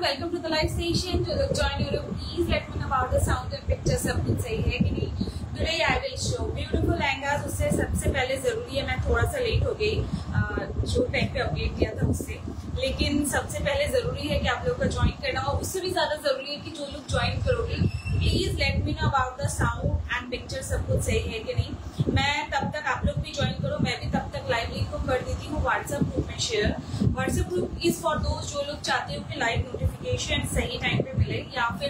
Welcome to the live session. जो लोग join हो रहे हो please let me know about the sound and picture, सब कुछ सही है कि नहीं। Today I will show beautiful lehengas. उससे सबसे पहले जरूरी है, मैं थोड़ा सा लेट हो गई, जो टाइम पे अपडेट किया था उससे, लेकिन सबसे पहले जरूरी है कि आप लोगों का ज्वाइन करना हो। उससे भी ज्यादा जरूरी है कि जो लोग ज्वाइन करोगे please let me know about the sound and picture, सब कुछ सही है कि नहीं। मैं तब तक, आप लोग भी ज्वाइन करो, मैं भी तब तक लाइव लिंक को कर देती हूँ व्हाट्सएप ग्रुप में share. WhatsApp group is for दोस्त जो लोग चाहते हो कि लाइव नोटिफिकेशन सही टाइम पे मिले, या फिर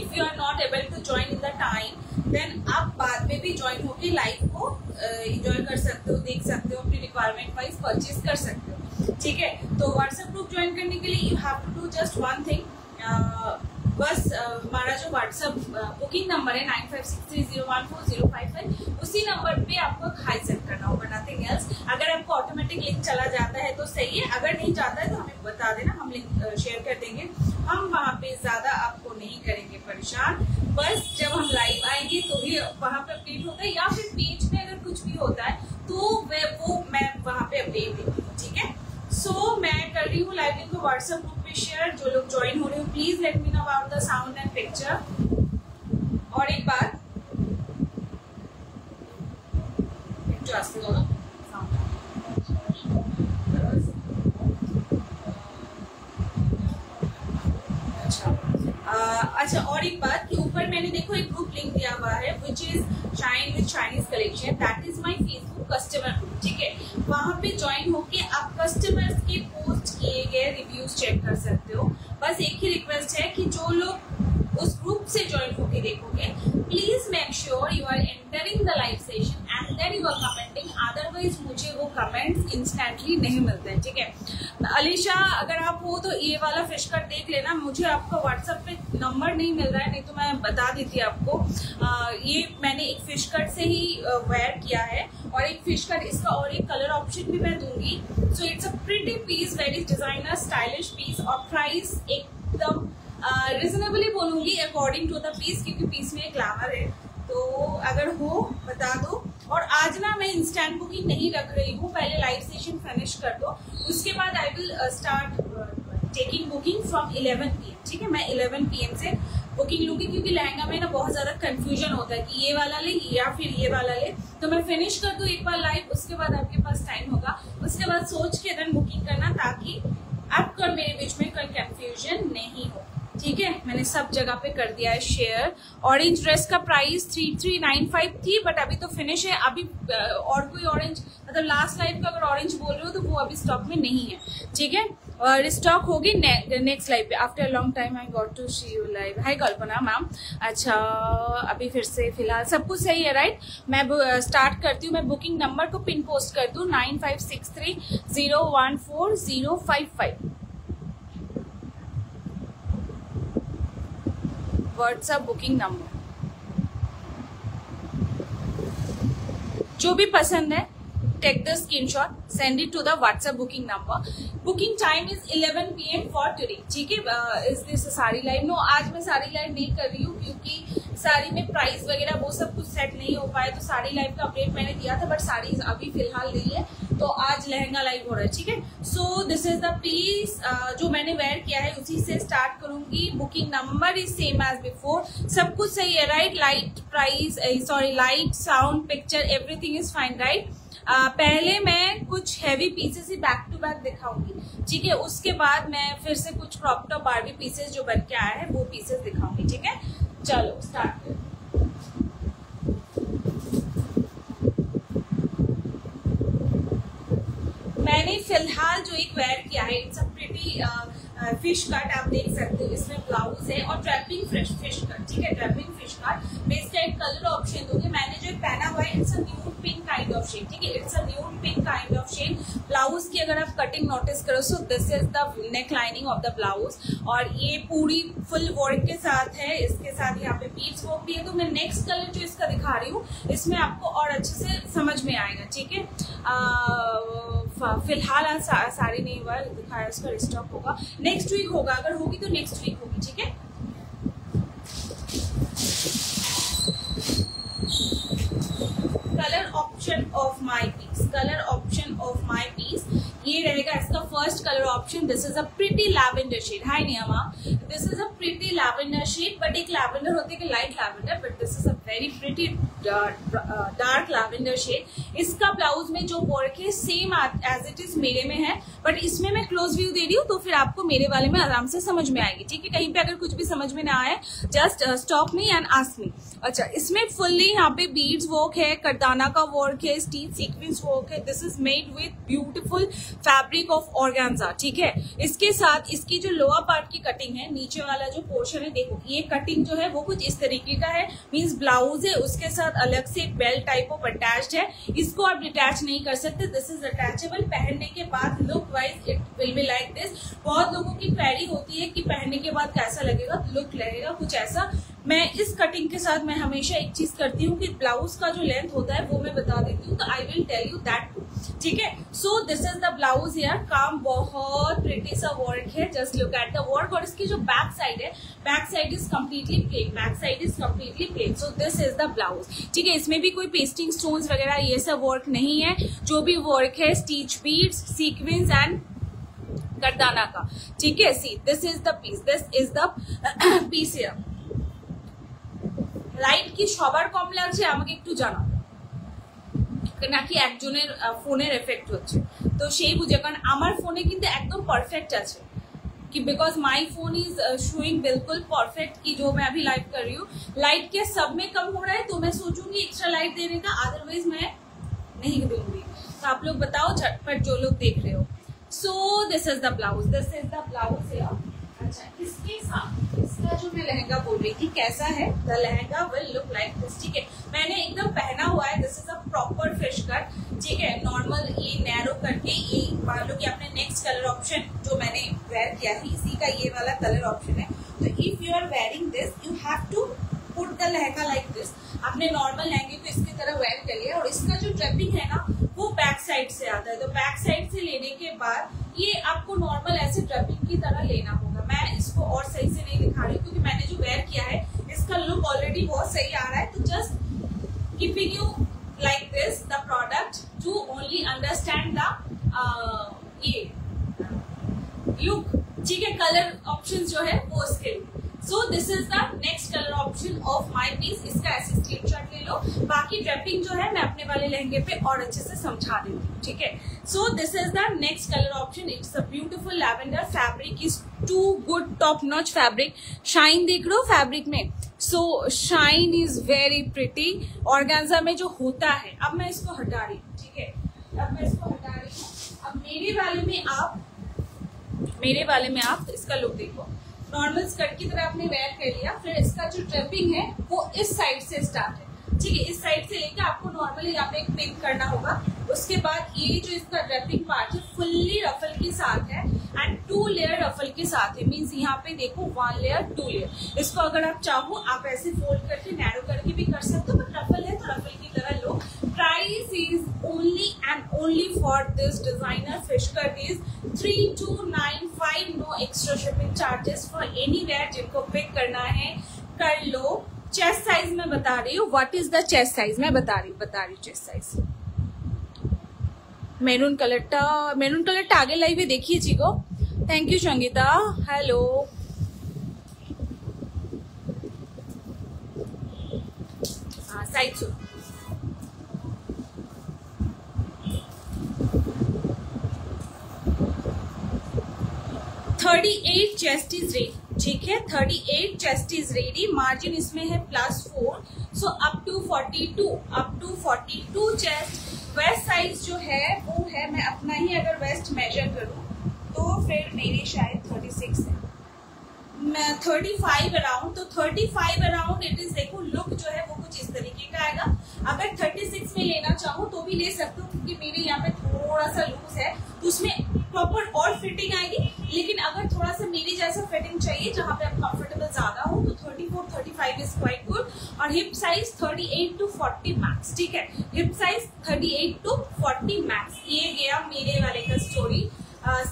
if you are not able to join in the time then आप बाद में भी ज्वाइन होके लाइव को एंजॉय कर सकते हो, देख सकते हो, अपनी रिक्वायरमेंट वाइज परचेज कर सकते हो। ठीक है, तो व्हाट्सएप ग्रुप ज्वाइन करने के लिए you have to do just one thing. बस हमारा जो व्हाट्सएप बुकिंग नंबर है 9563014055, उसी नंबर पे आपको हाई सेंड करना होगा, नथिंग एल्स। अगर आपको ऑटोमेटिक लिंक चला जाता है तो सही है, अगर नहीं जाता है तो हमें बता देना, हम लिंक शेयर कर देंगे। हम वहाँ पे ज्यादा आपको नहीं करेंगे परेशान, बस जब हम लाइव आएंगे तो ही वहाँ पे अपडेट होता है, या फिर पेज में अगर कुछ भी होता है तो वो मैं वहाँ पे अपडेट देती हूँ। ठीक है, सो मैं कर रही हूँ लाइव लिंक को व्हाट्सएप ग्रुप में शेयर। जो लोग ज्वाइन हो रहे हो please let me know about the sound and picture. और एक बार अच्छा, और एक बात कि ऊपर मैंने देखो एक ग्रुप लिंक दिया हुआ है which is shine with Chinese collection, that is my Facebook customer group. ठीक है, वहां पे ज्वाइन होके आप कस्टमर्स के पोस्ट किए गए रिव्यूज चेक कर सकते हो। बस एक ही रिक्वेस्ट है कि जो लोग उस ग्रुप से ज्वाइन होके देखोगे please make sure you are entering the live session and then you are commenting, otherwise मुझे वो कमेंट्स इंस्टेंटली नहीं मिलते हैं। ठीक है, अलीशा अगर आप हो तो ये वाला फिश कट देख लेना, मुझे आपका व्हाट्सएप पे नंबर नहीं मिल रहा है, नहीं तो मैं बता देती आपको। ये मैंने एक फिश कट से ही वेयर किया है, और एक फिश कट इसका और एक कलर ऑप्शन भी मैं दूंगी। So it's a pretty piece, very designer stylish piece, और प्राइस एकदम रिजनेबली बोलूंगी अकॉर्डिंग टू द पीस, क्योंकि पीस में ग्लैमर है, तो अगर हो बता दो। और आज ना मैं इंस्टेंट बुकिंग नहीं रख रही हूँ, पहले लाइव सेशन फिनिश कर दो, उसके बाद I will start taking booking from 11 PM। ठीक है, मैं 11 PM से बुकिंग लूंगी, क्योंकि लहंगा में ना बहुत ज्यादा कंफ्यूजन होता है कि ये वाला ले या फिर ये वाला ले। तो मैं फिनिश कर दूं एक बार लाइव, उसके बाद आपके पास टाइम होगा, उसके बाद सोच के देन बुकिंग करना, ताकि आपको और मेरे बीच में कोई कंफ्यूजन नहीं हो। ठीक है, मैंने सब जगह पे कर दिया है शेयर। ऑरेंज ड्रेस का प्राइस 3395 थी, बट अभी तो फिनिश है। अभी और कोई ऑरेंज, मतलब लास्ट लाइव का अगर ऑरेंज बोल रहे हो तो वो अभी स्टॉक में नहीं है। ठीक है, और स्टॉक होगी नेक्स्ट लाइव पे। After long time I got to see you live. Hi Kalpana ma'am. अच्छा, अभी फिर से फिलहाल सब कुछ सही है राइट। मैं स्टार्ट करती हूँ, मैं बुकिंग नंबर को पिन पोस्ट कर दूँ 9563014055। व्हाट्सएप बुकिंग नंबर, जो भी पसंद है take the screenshot, send it to the WhatsApp booking number. Booking time is 11 PM for today. ठीक है, is this sari live? No, आज मैं सारी लाइव नहीं कर रही हूँ, क्योंकि साड़ी में प्राइस वगैरह वो सब कुछ सेट नहीं हो पाए, तो साड़ी लाइव का अपडेट मैंने दिया था, बट साड़ी अभी फिलहाल नहीं है, तो आज लहंगा लाइव हो रहा है। ठीक है, so this is the piece जो मैंने वेयर किया है, उसी से स्टार्ट करूंगी। Booking number is same as before, सब कुछ सही है right. Light price, sorry, light sound picture everything is fine right. पहले मैं कुछ हैवी पीसेस ही बैक टू बैक दिखाऊंगी। ठीक है, उसके बाद मैं फिर से कुछ क्रॉप टॉप बारबी पीसेस जो बन के आया है वो पीसेस दिखाऊंगी। ठीक है, चलो स्टार्ट करें। मैंने फिलहाल जो एक वेयर किया है, it's a pretty fish cut, आप देख सकते हो, इसमें ब्लाउज है और ट्रैपिंग फिश कट। ठीक है, ट्रैपिंग फिश कट में इसका एक कलर ऑप्शन दूंगी। मैंने जो पहना हुआ है it's a nude pink kind of shade. ठीक है, it's a nude pink kind of shade. Blouse की अगर आप कटिंग नोटिस करो, so this is the neck lining of the blouse, और ये पूरी फुल वर्क के साथ है, इसके साथ यहाँ पे बीड्स वर्क भी है। तो मैं नेक्स्ट कलर जो इसका दिखा रही हूँ, इसमें आपको और अच्छे से समझ में आएगा। ठीक है, फिलहाल आज साड़ी नहीं हुआ दिखाया, उसका स्टॉक होगा नेक्स्ट वीक होगा, अगर होगी तो नेक्स्ट वीक होगी। ठीक है, colour option of my piece, colour option of my piece, ये रहेगा इसका first colour option. This is a pretty lavender shade. Hi Niyama, this is a pretty lavender shade, but एक लैवेंडर होती है कि light lavender, but this is a very pretty dark lavender shade. इसका blouse में जो वर्क है same as it is मेरे में है, बट इसमें मैं क्लोज व्यू दे रही हूँ तो फिर आपको मेरे वाले में आराम से समझ में आएगी। ठीक है, कहीं पे अगर कुछ भी समझ में ना आए just stop me and ask me. अच्छा, इसमें फुल्ली यहाँ पे बीड्स वर्क है, करदाना का वर्क है, स्टीच सीक्वेंस वर्क है। This is made with beautiful fabric of organza. ठीक है, इसके साथ इसकी जो लोअर पार्ट की कटिंग है, नीचे वाला जो पोर्शन है, देखो ये कटिंग जो है वो कुछ इस तरीके का है। मींस ब्लाउज है, उसके साथ अलग से एक बेल्ट टाइप ऑफ अटैच्ड है। इसको आप डिटैच नहीं कर सकते, दिस इज अटैचेबल। पहनने के बाद look wise it will be like this. बहुत लोगों की क्वेरी होती है कि पहनने के बाद कैसा लगेगा, लुक लगेगा कुछ ऐसा। मैं इस कटिंग के साथ मैं हमेशा एक चीज करती हूँ कि ब्लाउज का जो लेंथ होता है वो मैं बता देती हूँ, तो I will tell you that too. ठीक है, so this is the blouse यार। काम बहुत प्रिटी सा वर्क है, just look at the work. और इसकी जो बैक साइड है, back side is completely plain, back side is completely plain. So this is the blouse. ठीक है, इसमें भी कोई पेस्टिंग स्टोन्स वगैरह ये सब वर्क नहीं है। जो भी वर्क है stitch beads, sequence and kardana का। ठीक है, see this is the piece, this is the piece here. Light কি সবার কম লাগছে আমাকে একটু জানাও, নাকি একজনের ফোনের এফেক্ট হচ্ছে, তো সেই বুঝে। কারণ আমার ফোনে কিন্তু একদম পারফেক্ট আছে कि because my phone is showing बिल्कुल परफेक्ट कि जो मैं अभी लाइव कर रही हूँ। लाइट के सब में कम हो रहा है तो मैं सोचूंगी एक्स्ट्रा लाइट देने का, अदरवाइज मैं नहीं दूंगी। तो आप लोग बताओ झटपट जो लोग देख रहे हो। सो this is the blouse, this is the blouse. अच्छा, इसके साथ इसका जो मैं लहंगा बोल रही थी कैसा है, the lehenga will look like this. ठीक है, मैंने एकदम पहना हुआ है, this is a proper fish cut. ठीक है, नॉर्मल ये नैरो करके, ये मान लो कि अपने नेक्स्ट कलर ऑप्शन जो मैंने वेयर किया है इसी का ये वाला कलर ऑप्शन है। तो if you are wearing this you have to put the lehenga like this. आपने नॉर्मल लहंगे को इसकी तरह वेयर कर लिया, और इसका जो ड्रेपिंग है ना वो बैक साइड से आता है। तो बैक साइड से लेने के बाद ये आपको नॉर्मल ऐसे ड्रेपिंग की तरह लेना होगा। मैं इसको और सही से नहीं दिखा रही क्योंकि मैंने जो वेयर किया है इसका लुक ऑलरेडी बहुत सही आ रहा है। तो just keeping you like this the product to only understand the ये लुक। ठीक है, कलर ऑप्शन जो है वो उसके लिए। So this is the next colour option of my piece. इसका ऐसे स्क्रीनशॉट ले लो। बाकी ड्रेपिंग जो है मैं अपने वाले लहंगे पे और अच्छे से समझा देती हूँ। ठीक है, so this is the next colour option. It's a beautiful lavender. Fabric is too good, top notch fabric. Shine देख लो फैब्रिक में, so shine is very pretty. Organza में जो होता है, अब मैं इसको हटा रही हूँ। ठीक है, अब मैं इसको हटा रही हूँ। अब मेरे वाले में आप इसका लुक देखो। नॉर्मल स्कर्ट की तरह आपने वेयर कर लिया, फिर इसका जो ड्रेपिंग है वो इस साइड से स्टार्ट है। ठीक है, इस साइड से लेकर आपको नॉर्मली यहाँ पे एक पिन करना होगा। उसके बाद ये जो इसका ड्रेपिंग पार्ट है फुल्ली रफल के साथ है एंड 2 लेयर रफल के साथ है। मीन्स यहाँ पे देखो 1 लेयर 2 लेयर। इसको अगर आप चाहो आप ऐसे फोल्ड करके नैरो करके भी कर सकते हो, बट रफल है तो रफल की तरह लो। Price is only and only for this designer fish cut is 3295। No extra shipping charges for anywhere. जिनको पिक करना है कर लो। चेस्ट साइज मैं बता रही हूँ। What is the chest size मैं बता रही चेस्ट साइज। मेरून कलरটা আগে লাইভে দেখিয়েছি গো। Thank you Sangeeta. Hello, side 38 chest is ready. ठीक है, 38 चेस्ट इज रेडी। मार्जिन इसमें है +4, so up to 42 chest. Waist size जो है वो है, मैं अपना ही अगर वेस्ट मेजर करूं तो फिर मेरी शायद 36 है, 35 अराउंड। तो 35 अराउंड इट इज। देखो लुक जो है वो कुछ इस तरीके का आएगा। अगर 36 में लेना चाहो तो भी ले सकते हो क्योंकि मेरे यहाँ पे थोड़ा सा लूज है तो उसमें प्रॉपर और फिटिंग आएगी। लेकिन अगर थोड़ा सा मेरी जैसा फिटिंग चाहिए जहाँ पे आप कंफर्टेबल ज्यादा हो तो 34-35 इज क्वाइट गुड। और हिप साइज 38 to 40 मैक्स। ठीक है, हिप साइज 38 to 40 मैक्स। ये गया मेरे वाले का स्टोरी।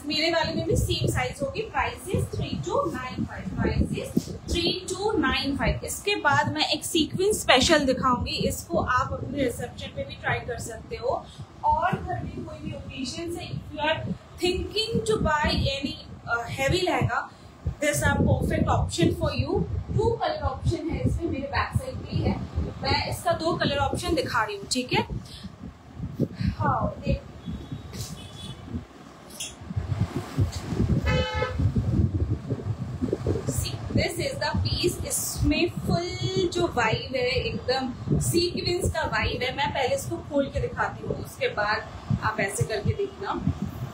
मेरे वाले में भी सेम साइज होगी। Price is 3295। Price is 3295। इसके बाद मैं एक सीक्वेंस स्पेशल दिखाऊंगी। इसको आप अपने रिसेप्शन पे भी ट्राई कर सकते हो और घर में कोई भी ओकेजन से if you are thinking to buy any heavy lehenga, this are perfect option for you. 2 colour option है इसमें, मेरे बैक साइड पे ही है, मैं इसका 2 कलर ऑप्शन दिखा रही हूँ, ठीक है। हाँ देख, दिस इज द पीस। इसमें फुल जो वाइब है एकदम सीक्वेंस का वाइब है। मैं पहले इसको खोल के दिखाती हूँ, उसके बाद आप ऐसे करके देखना।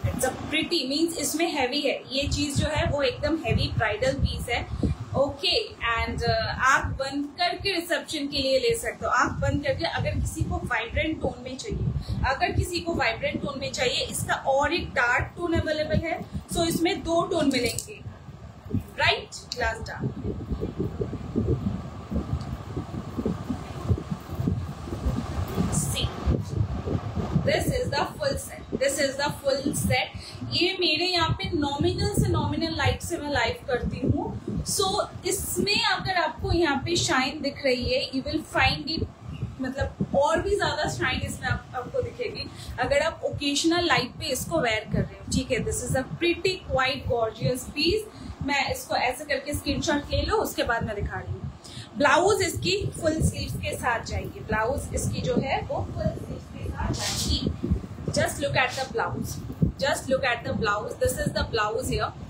इट्स अ प्रिटी मीन्स इसमें हैवी है, ये चीज जो है वो एकदम हैवी ब्राइडल पीस है। ओके एंड आंख बंद करके रिसेप्शन के लिए ले सकते हो। आंख बंद करके, अगर किसी को वाइब्रेंट टोन में चाहिए, अगर किसी को वाइब्रेंट टोन में चाहिए, इसका और एक डार्क टोन अवेलेबल है। सो इसमें 2 टोन मिलेंगे, right, glass dark. See, this is the full set, this is the full set. ये मेरे यहाँ पे नॉमिनल से नॉमिनल लाइट से मैं लाइव करती हूँ। सो इसमें अगर आपको यहाँ पे शाइन दिख रही है, यू विल फाइंड इट, मतलब और भी ज्यादा शाइन इसमें आपको दिखेगी अगर आप ओकेजनल लाइट पे इसको वेयर कर रहे हो, ठीक है। This is a pretty quite gorgeous piece. मैं इसको ऐसे करके स्क्रीनशॉट ले लो, उसके बाद मैं दिखा रही हूँ। ब्लाउज इसकी फुल स्लीव्स के साथ जाएगी, ब्लाउज इसकी जो है वो फुल स्लीव्स के साथ जाएगी। Just look at the blouse, just look at the blouse, this is the blouse here.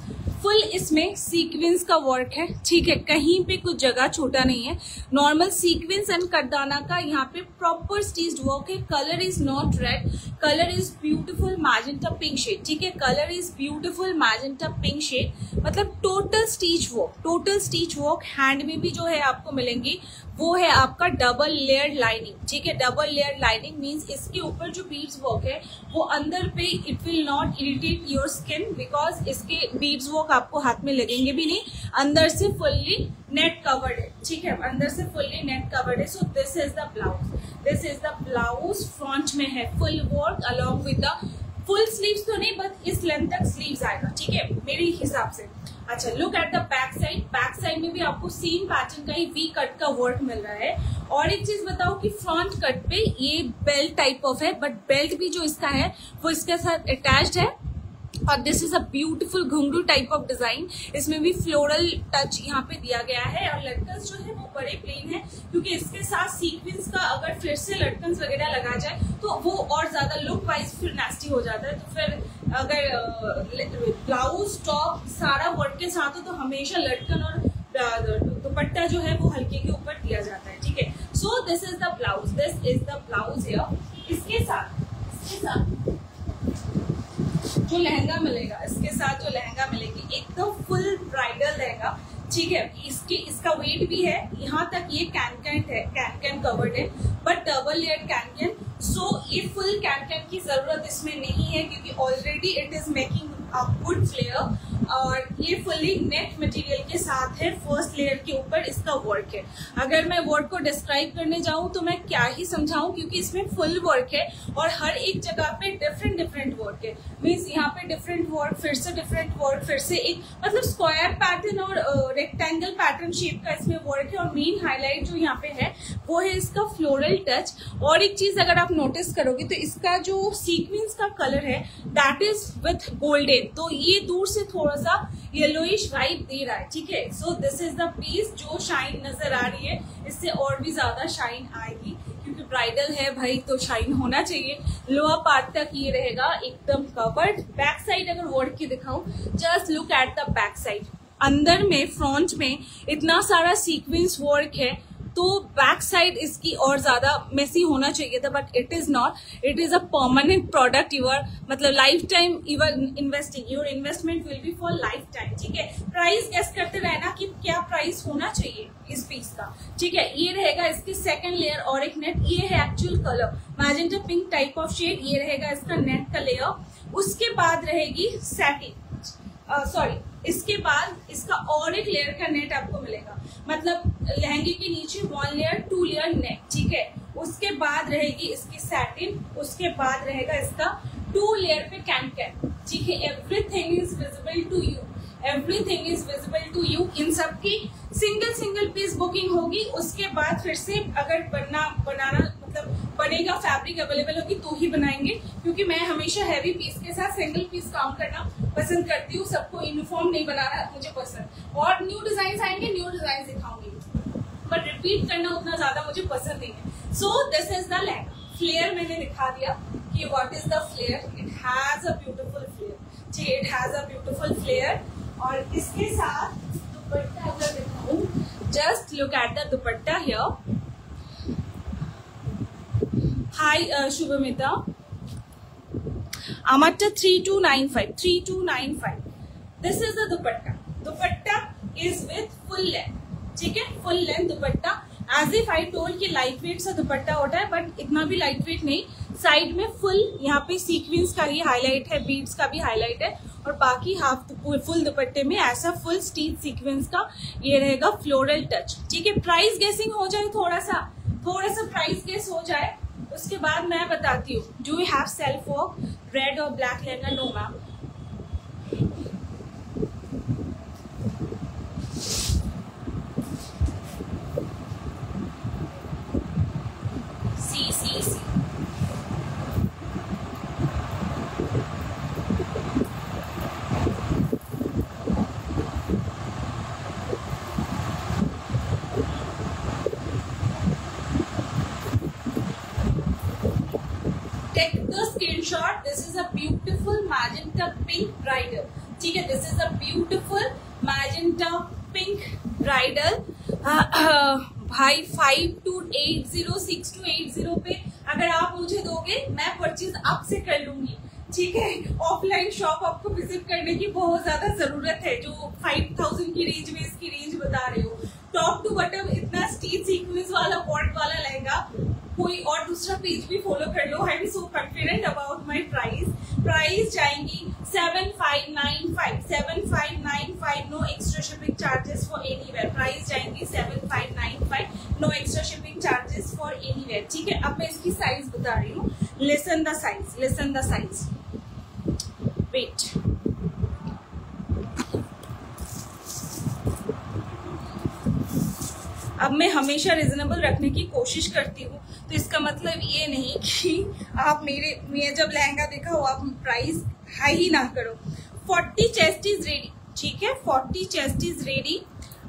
Full इसमें सीक्वेंस का वर्क है, ठीक है, कहीं पे कुछ जगह छोटा नहीं है। नॉर्मल सीक्वेंस एंड कटदाना का यहाँ पे प्रॉपर स्टिच्ड वर्क है। Colour is not red, colour is beautiful magenta pink shade, ठीक है, colour is beautiful magenta pink shade. मतलब total stitch work, total stitch work. Hand में भी जो है आपको मिलेंगी वो है आपका डबल लेयर लाइनिंग, ठीक है। डबल लेयर लाइनिंग मींस इसके ऊपर जो बीड्स वर्क है वो अंदर पे it will not irritate your skin, because इसके बीड्स वर्क आपको हाथ में लगेंगे भी नहीं। अंदर से फुल्ली नेट कवर्ड है, ठीक है, अंदर से फुल्ली नेट कवर्ड है। So this is the blouse, this is the blouse. Front में है full work along with the full sleeves तो नहीं, बट इस लेंथ तक स्लीव्स आएगा, ठीक है, मेरे हिसाब से। अच्छा, look at the back side. Back side में भी आपको सेम पैटर्न का ही वी कट का वर्क मिल रहा है। और एक चीज बताओ कि फ्रंट कट पे ये बेल्ट टाइप ऑफ है, बट बेल्ट भी जो इसका है वो इसके साथ अटैच्ड है। और दिस इज अ ब्यूटीफुल घुंघरू टाइप ऑफ डिजाइन। इसमें भी फ्लोरल टच यहाँ पे दिया गया है। और लटकन्स जो है वो बड़े प्लेन है, क्योंकि इसके साथ सीक्वेंस का अगर फिर से लटकन्स वगैरह लगा जाए तो वो और ज्यादा लुक वाइज फिर नेस्टी हो जाता है। तो फिर अगर ब्लाउज टॉप सारा वर्क के साथ हो तो हमेशा लटकन और दुपट्टा जो है वो हल्के के ऊपर दिया जाता है, ठीक है। So this is the blouse, this is the blouse here. इसके साथ जो लहंगा मिलेगा, इसके साथ जो लहंगा मिलेगी एकदम फुल ब्राइडल लहंगा, ठीक है। इसका वेट भी है, यहाँ तक ये कैन है, कैन कवर्ड है, but double layer can. So ये फुल कैन की जरूरत इसमें नहीं है, क्योंकि already it is making a good flare. और ये फुली नेट मटेरियल के साथ है, फर्स्ट लेयर के ऊपर इसका वर्क है। अगर मैं वर्क को डिस्क्राइब करने जाऊं तो मैं क्या ही समझाऊं, क्योंकि इसमें फुल वर्क है और हर एक जगह पे डिफरेंट वर्क है। मीन्स यहाँ पे डिफरेंट वर्क, फिर से डिफरेंट वर्क, फिर से एक मतलब स्क्वायर पैटर्न और रेक्टेंगल पैटर्न शेप का इसमें वर्क है। और मेन हाईलाइट जो यहाँ पे है वो है इसका फ्लोरल टच। और एक चीज अगर आप नोटिस करोगे तो इसका जो सीक्वेंस का कलर है दैट इज विथ गोल्डन, तो ये दूर से थोड़ा सा येलोइश वाइब दे रहा है, ठीक है। So this is the piece. जो शाइन नजर आ रही है इससे और भी ज्यादा शाइन आएगी, क्योंकि ब्राइडल है भाई तो शाइन होना चाहिए। लोअर पार्ट तक ये रहेगा एकदम कवर्ड। बैक साइड अगर वर्क की दिखाऊं, just look at the back side. अंदर में फ्रंट में इतना सारा सीक्वेंस वर्क है, तो बैक साइड इसकी और ज्यादा मेसी होना चाहिए था, but it is not. It is a permanent product. Your मतलब lifetime your investing, your investment will be for lifetime, ठीक है। प्राइस गेस करते रहना कि क्या प्राइस होना चाहिए इस पीस का, ठीक है। ये रहेगा इसकी सेकंड लेयर और एक नेट। ये है actual colour magenta pink type of shade, ये रहेगा इसका नेट का लेयर। उसके बाद रहेगी सैटिन, इसके बाद इसका और एक लेयर का नेट आपको मिलेगा, मतलब लहंगे के नीचे 1 लेयर 2 लेयर नेट, ठीक है। उसके बाद रहेगी इसकी सैटिन, उसके बाद रहेगा इसका 2 लेयर पे कैन, ठीक है। Everything is visible to you, everything is visible to you. इन सब की सिंगल पीस बुकिंग होगी। उसके बाद फिर से अगर बनाना मतलब मतलब बनेगा, फैब्रिक अवेलेबल होगी तो ही बनाएंगे, क्योंकि मैं हमेशा हैवी पीस के साथ सिंगल पीस काम करना पसंद करती हूँ। सबको यूनिफॉर्म नहीं बनाना मुझे पसंद। और न्यू डिजाइन आएंगे, न्यू डिजाइन दिखाऊंगी, बट रिपीट करना उतना ज्यादा मुझे पसंद नहीं है। So this is the lehenga. Flare मैंने दिखा दिया कि what is the flare. It has a beautiful flare, जी it has a beautiful flare. और इसके साथ दुपट्टा अगर दिखाऊं, just look at the dupatta here. Hi Shubhmita, আমারটা 3295, 3295। This is the dupatta. Dupatta is with full length, ठीक है, full length dupatta. As if I told कि लाइट वेट सा दुपट्टा होता है, बट इतना भी लाइट वेट नहीं। साइड में फुल यहाँ पे सीक्वेंस का ही हाईलाइट है, बीड्स का भी हाईलाइट है, और बाकी हाफ फुल दुपट्टे में ऐसा फुल स्टीच सीक्वेंस का ये रहेगा फ्लोरल टच, ठीक है। प्राइस गेसिंग हो जाए, थोड़ा सा प्राइस गेस हो जाए, उसके बाद मैं बताती हूँ। Do you have self work red और black lehenga? No ma'am. See Screenshot. This is a beautiful magenta pink bridal, ठीक है। This is a beautiful magenta pink bridal। भाई 52806280 पे अगर आप मुझे दोगे, मैं परचेज आपसे कर लूंगी, ठीक है। ऑफलाइन शॉप आपको विजिट करने की बहुत ज्यादा जरूरत है, जो 5000 की रेंज में इसकी रेंज बता रही हूँ। टॉप टू बॉटम इतना स्टीच सीक्वेंस वाला बॉर्ड वाला लहंगा, कोई और दूसरा पेज भी फॉलो कर लो। I am so confident about my price. Price जाएंगी 7595, 7595, no extra shipping charges for anywhere. Price जाएंगी 7595, no extra shipping charges for anywhere, ठीक है। अब मैं इसकी साइज बता रही हूँ। Listen the size, listen the size, wait. अब मैं हमेशा रिजनेबल रखने की कोशिश करती हूँ, तो इसका मतलब ये नहीं कि आप मैं जब लहंगा देखा हो आप प्राइस हाई ही ना करो। 40 चेस्ट इज रेडी, ठीक है, 40 चेस्ट इज रेडी।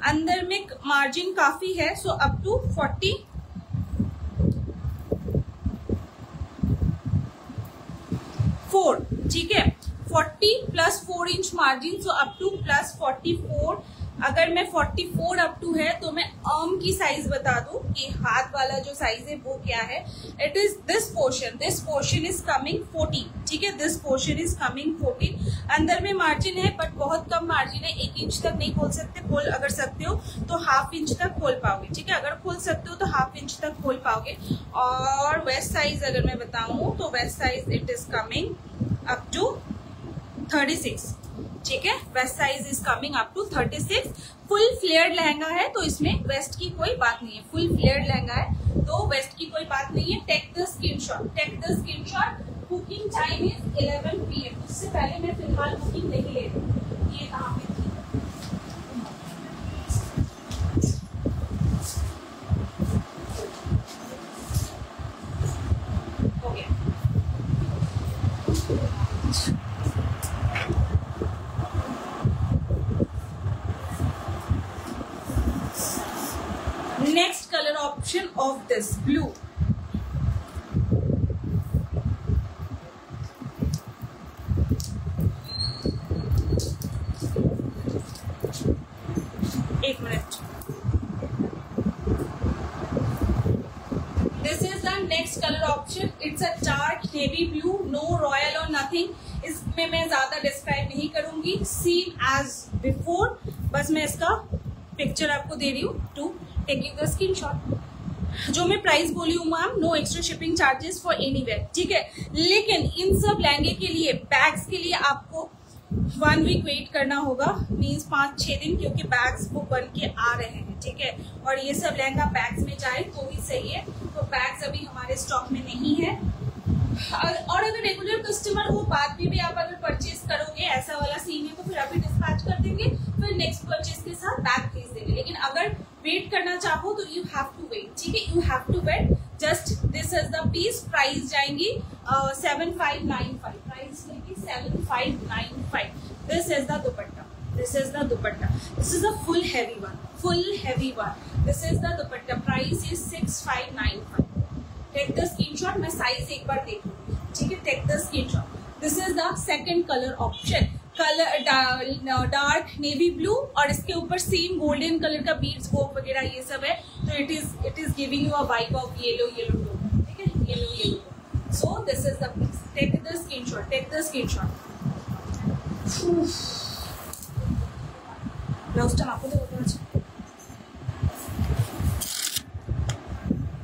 अंदर में मार्जिन काफी है, सो अप टू 44, ठीक है। 40 प्लस 4 इंच मार्जिन, सो अप टू प्लस 44। अगर मैं 44 अप टू है तो मैं आर्म की साइज बता दूं कि हाथ वाला जो साइज है वो क्या है। It is this portion is coming 14, ठीक है, दिस पोर्शन इज कमिंग 14। अंदर में मार्जिन है, बट बहुत कम मार्जिन है, 1 इंच तक नहीं खोल सकते। खोल अगर सकते हो तो हाफ इंच तक खोल पाओगे, ठीक है। अगर खोल सकते हो तो हाफ इंच तक खोल पाओगे। और वेस्ट साइज अगर मैं बताऊं तो waist size it is coming up to 36, ठीक है। Waist size is coming up to 36। Full flared lehenga है, तो इसमें वेस्ट की कोई बात नहीं है। फुल फ्लेयर्ड लहंगा है तो वेस्ट की कोई बात नहीं है। Take the screenshot, take the screenshot. Booking time is 11 PM। उससे पहले मैं फिलहाल बुकिंग नहीं ले रही। ये कहाँ पे थी? हो गया। Next color option of this blue, एक minute. This is the next color option. It's a dark navy blue, no royal or nothing. इसमें मैं ज्यादा डिस्क्राइब नहीं करूंगी, सेम एज बिफोर, बस मैं इसका पिक्चर आपको दे रही हूँ टू टेकिंग द स्क्रीनशॉट। जो मैं प्राइस बोली हूँ ma'am, no extra shipping charges for anywhere, ठीक है। लेकिन इन सब लहंगे के लिए, बैग्स के लिए आपको 1 वीक वेट करना होगा, मीन्स 5-6 दिन, क्योंकि बैग्स वो बन के आ रहे हैं, ठीक है। और ये सब लहंगा बैग्स में जाए तो ही सही है, तो बैग्स अभी हमारे स्टॉक में नहीं है। और अगर रेगुलर कस्टमर हो, बाद में भी आप अगर परचेज करोगे, ऐसा वाला सीन है, तो फिर अभी डिस्पैच कर देंगे, फिर नेक्स्ट परचेज के साथ बैग भेज देंगे। लेकिन अगर वेट करना चाहो तो यू हैव टू वेट, ठीक है, you have to wait. Just this is the piece. Price जाएंगी 7595, प्राइस लेगी 7595। This is the dupatta, this is the dupatta, this is a full heavy one, full heavy one. This is the dupatta, price is 6595। Take the screenshot, मैं size एक बार देख लूँ, ठीक है, take the screenshot. This is the second colour option, colour dark navy blue और इसके ऊपर सेम गोल्डन कलर का बीड्स वो वगैरह ये सब है, तो it is giving you a vibe of yellow yellow tone, ठीक है, yellow yellow. So this is the piece, take the screenshot, take the screenshot. ब्लाउजটা মাপতে কত আছে?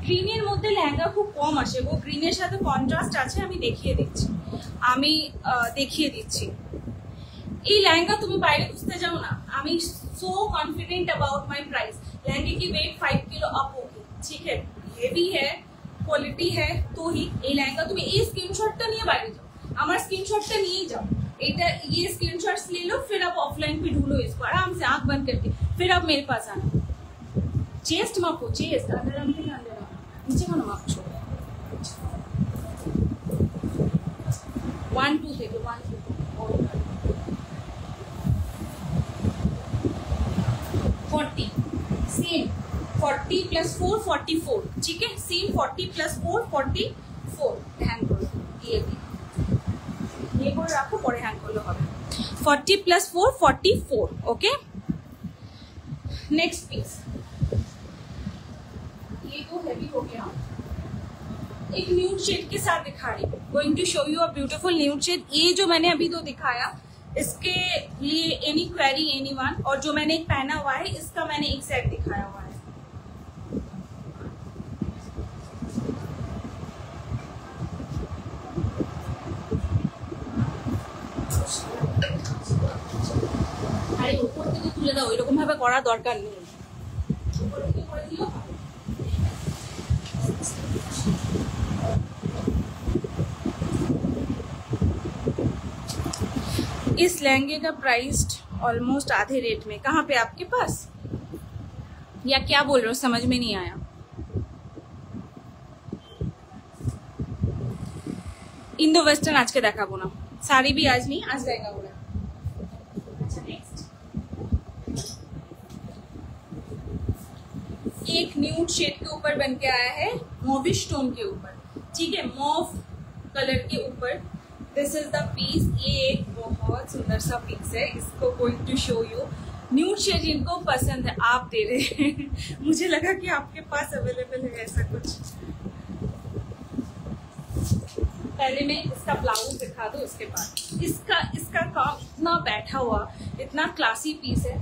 গ্রিনের মধ্যে লেহেঙ্গা খুব কম আসে, वो গ্রিনের সাথে কন্ট্রাস্ট আছে, আমি দেখিয়ে দিচ্ছি। এই লেহেঙ্গা তুমি বাইরে খুঁজতে যাও না, আমি so confident about my price. लहंगे की वेट 5 किलो अप होगी, ठीक है, हेवी है, क्वालिटी है, तो ही এই লেহেঙ্গা তুমি এই স্ক্রিনশটটা নিয়ে বাইরে যাও, আমার স্ক্রিনশটটা নিয়েই যাও, এটা ये स्क्रीनशॉट्स ले लो, फिर आप ऑफलाइन पे ढूंढो इसको आराम से आंख बंद करके, फिर आप मेरे पास आना। चेस्ट मापो, चेस्ट अंदर हम के अंदर नीचे का माप छोड़ो, 1 2 देखो, 1 2 40 सेम 40 + 4 44, ठीक है, सेम 40 + 4 44 हैंग करो, ये করে রাখো, পরে হ্যাং করলে হবে। 40 + 4 44, ओके। नेक्स्ट पीस, ये तो हैवी हो गया, एक न्यूड शेड के साथ दिखा रही हूँ, going to show you a beautiful nude shade. ये जो मैंने अभी तो दिखाया, इसके लिए एनी क्वेरी एनीवन, और जो मैंने एक पहना हुआ है इसका मैंने एक सेट दिखाया हुआ है। আরে উপর থেকে তুলে দাও, এরকম ভাবে করার দরকার নেই, উপর থেকে করে দিও। इस लहंगे का प्राइस ऑलमोस्ट आधे रेट में, कहाँ पे आपके पास, या क्या बोल रहे हो, समझ में नहीं आया। इंडो वेस्टर्न आज के देखाबो ना, साड़ी भी आज नहीं, आज लहंगा बोला। अच्छा नेक्स्ट, एक न्यूड शेड के ऊपर बन के आया है, मोविश टोन के ऊपर, ठीक है, मॉव कलर के ऊपर। दिस इज द पीस, ये एक बहुत सुंदर सा पीस है, इसको going to show you. Nude shade जिनको पसंद है आप दे रहे हैं मुझे लगा कि आपके पास अवेलेबल है ऐसा कुछ। पहले मैं इसका ब्लाउज दिखा दूं, उसके बाद इसका काम इतना बैठा हुआ, इतना क्लासी पीस है,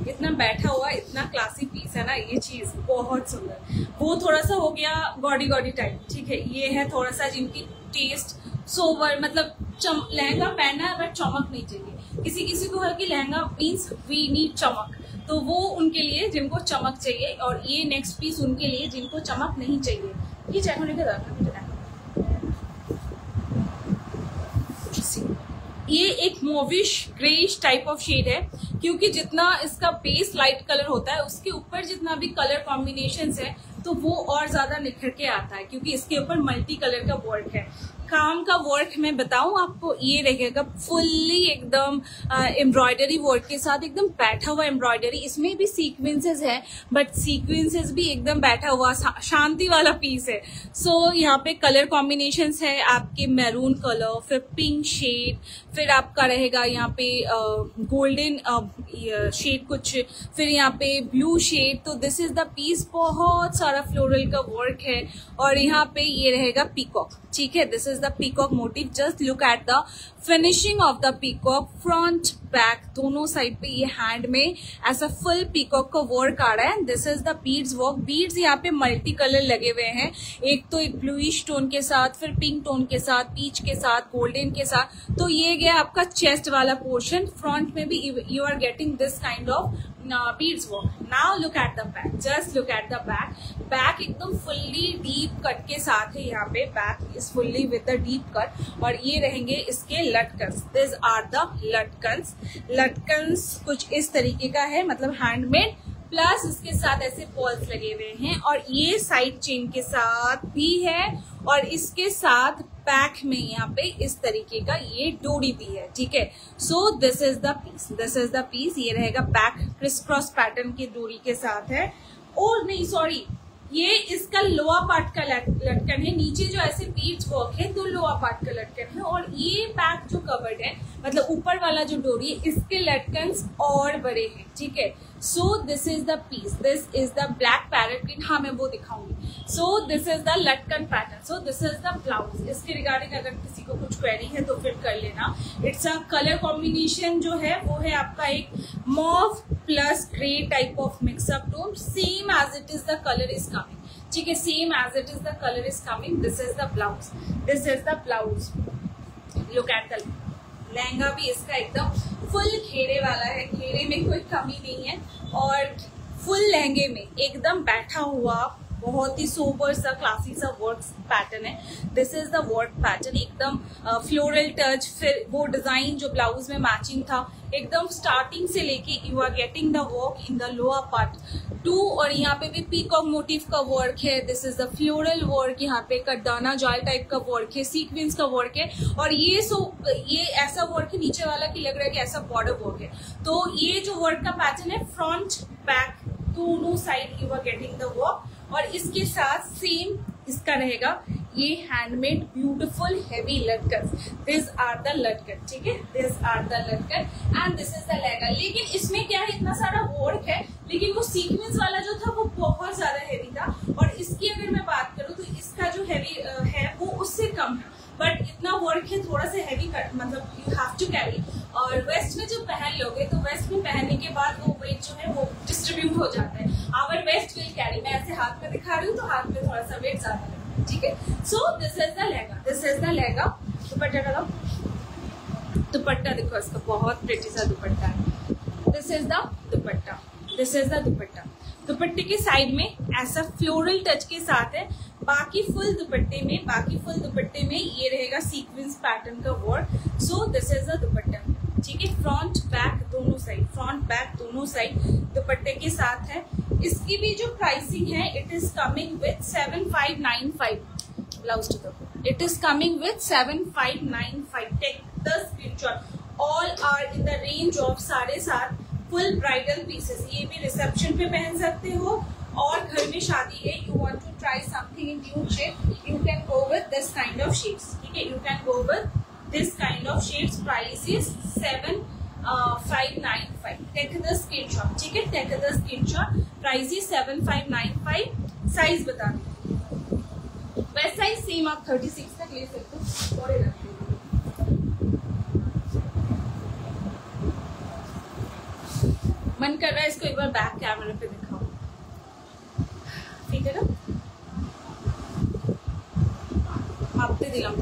इतना बैठा हुआ, इतना क्लासी पीस है ना, ये चीज बहुत सुंदर। वो थोड़ा सा हो गया गॉडी गॉडी टाइप, ठीक है, ये है थोड़ा सा जिनकी टेस्ट सोवर, मतलब लहंगा पहनना है बट चमक नहीं चाहिए, किसी किसी को है कि लहंगा मीन्स वी नीड चमक, तो वो उनके लिए जिनको चमक चाहिए, और ये नेक्स्ट पीस उनके लिए जिनको चमक नहीं चाहिए। ये चेक होने के दरकार, ये एक mauvish greyish type of shade है, क्योंकि जितना इसका बेस लाइट कलर होता है उसके ऊपर जितना भी कलर कॉम्बिनेशंस है तो वो और ज्यादा निखर के आता है, क्योंकि इसके ऊपर मल्टी कलर का वर्क है। काम का वर्क मैं बताऊं आपको, ये रहेगा फुल्ली एकदम एम्ब्रॉयडरी वर्क के साथ, एकदम बैठा हुआ एम्ब्रॉयडरी, इसमें भी सीक्वेंसेस है बट सीक्वेंसेस भी एकदम बैठा हुआ शांति वाला पीस है। सो यहाँ पे कलर कॉम्बिनेशंस है आपके मैरून कलर, फिर पिंक शेड, फिर आपका रहेगा यहाँ पे गोल्डन शेड कुछ, फिर यहाँ पे ब्लू शेड। तो दिस इज द पीस, बहुत सारा फ्लोरल का वर्क है, और यहाँ पे ये रहेगा पीकॉक, ठीक है, this is the peacock motive. Just look at the finishing of the peacock, front back दोनों साइड पे ये हैंड में ऐसा फुल पीकॉक का वर्क आ रहा है। This is the beads work, beads यहाँ पे मल्टी कलर लगे हुए हैं, एक तो एक ब्लूइश टोन के साथ, फिर पिंक टोन के साथ, पीच के साथ, गोल्डन के साथ। तो ये गया आपका चेस्ट वाला पोर्शन, फ्रंट में भी you are getting this kind of beads work. Now look at the back, just look at the back. Back एकदम fully deep cut के साथ है, यहाँ पे back is fully with the deep cut, और ये रहेंगे इसके लटकन्स। These are the लटकन्स। लटकन्स कुछ इस तरीके का है, मतलब हैंडमेड प्लस इसके साथ ऐसे पॉल्स लगे हुए हैं और ये साइड चेन के साथ भी है और इसके साथ बैक में यहाँ पे इस तरीके का ये डोरी भी है, ठीक है। So this is the piece, this is the piece. ये रहेगा बैक क्रिस क्रॉस पैटर्न की डोरी के साथ है। और नहीं सॉरी, ये इसका लोअर पार्ट का लटकन है, नीचे जो ऐसे बीट्स वर्क है तो लोअर पार्ट का लटकन है। और ये बैक जो कवर्ड है, मतलब ऊपर वाला जो डोरी है, इसके लटकन्स और बड़े हैं, ठीक है। So this is the piece, this is the black parrot print. हाँ, मैं वो दिखाऊंगी। So this is the latkan pattern. So this is the blouse. इसके रिगार्डिंग अगर किसी को कुछ क्वेरी है तो फिर कर लेना। इट्स अ कलर कॉम्बिनेशन जो है वो है आपका एक mauve plus grey type of mixup tone, same as it is the colour is coming, ठीक है, same as it is the colour is coming. This is the blouse, this is the blouse. Look at the lehenga भी इसका एकदम full घेरे वाला है, घेरे में कोई कमी नहीं है और फुल लहंगे में एकदम बैठा हुआ बहुत ही सोबर सा क्लासी सा वर्क पैटर्न है। This is the work pattern, एकदम फ्लोरल टच, फिर वो डिजाइन जो ब्लाउज में मैचिंग था एकदम स्टार्टिंग से लेके you are getting the work in the lower part too. और यहाँ पे भी पीकॉक मोटिव का वर्क है। This is the floral work, यहाँ पे कड्डाना जाल टाइप का वर्क है, सीक्वेंस का वर्क है। और ये ऐसा वर्क है नीचे वाला कि लग रहा है कि ऐसा बॉर्डर वर्क है। तो ये जो वर्क का पैटर्न है, फ्रंट बैक दोनों side you are getting the work. और इसके साथ सेम इसका रहेगा ये handmade beautiful heavy latkan. This are the latkan, ठीक है, this are the latkan and this is the lehenga. लेकिन इसमें क्या है, इतना सारा वर्क है, लेकिन वो सीक्वेंस वाला जो था वो बहुत ज्यादा हेवी था। और इसकी अगर मैं बात करूँ तो इसका जो हेवी है वो उससे कम है, बट इतना वर्क है, थोड़ा सा हेवी कट, मतलब यू हैव टू कैरी। और वेस्ट में जब पहन लोगे तो वेस्ट में पहनने के बाद वो वेट जो है वो डिस्ट्रीब्यूट हो जाता है। आवर वेस्ट विल कैरी, मैं ऐसे हाथ में दिखा रही हूँ तो हाथ में थोड़ा सा वेट ज्यादा है, ठीक है। So this is the lehenga, this is the lehenga. दुपट्टा लगाओ, दुपट्टा देखो इसका बहुत प्रिटी सा दुपट्टा है। This is the dupatta, this is the दुपट्टा। दुपट्टे के साइड में ऐसा फ्लोरल टच के साथ है। बाकी फुल दुपट्टे में ये रहेगा सीक्वेंस पैटर्न का work. So this is the dupatta, ठीक है, फ्रंट बैक दोनों साइड, फ्रंट बैक दोनों साइड दुपट्टे के साथ है। इसकी भी जो प्राइसिंग है, it is coming with 7595 blouse to the, it is coming with 7595। Take the screenshot. All are in the range of 7.5 full bridal pieces. ये भी रिसेप्शन पे पहन सकते हो और घर में शादी है, you want to try something in new shape, you can go with this kind of shapes, ठीक है, you can go with this kind of shapes. Price is 7595। Take the screenshot, ठीक है, take the screenshot. Price is 7595। Size बता दो, waste size same आप 36 तक ले सकते हो। और मन कर रहा है इसको एक बार बैक कैमरे पे दिखाओ, ठीक है ना। आपते दिलाम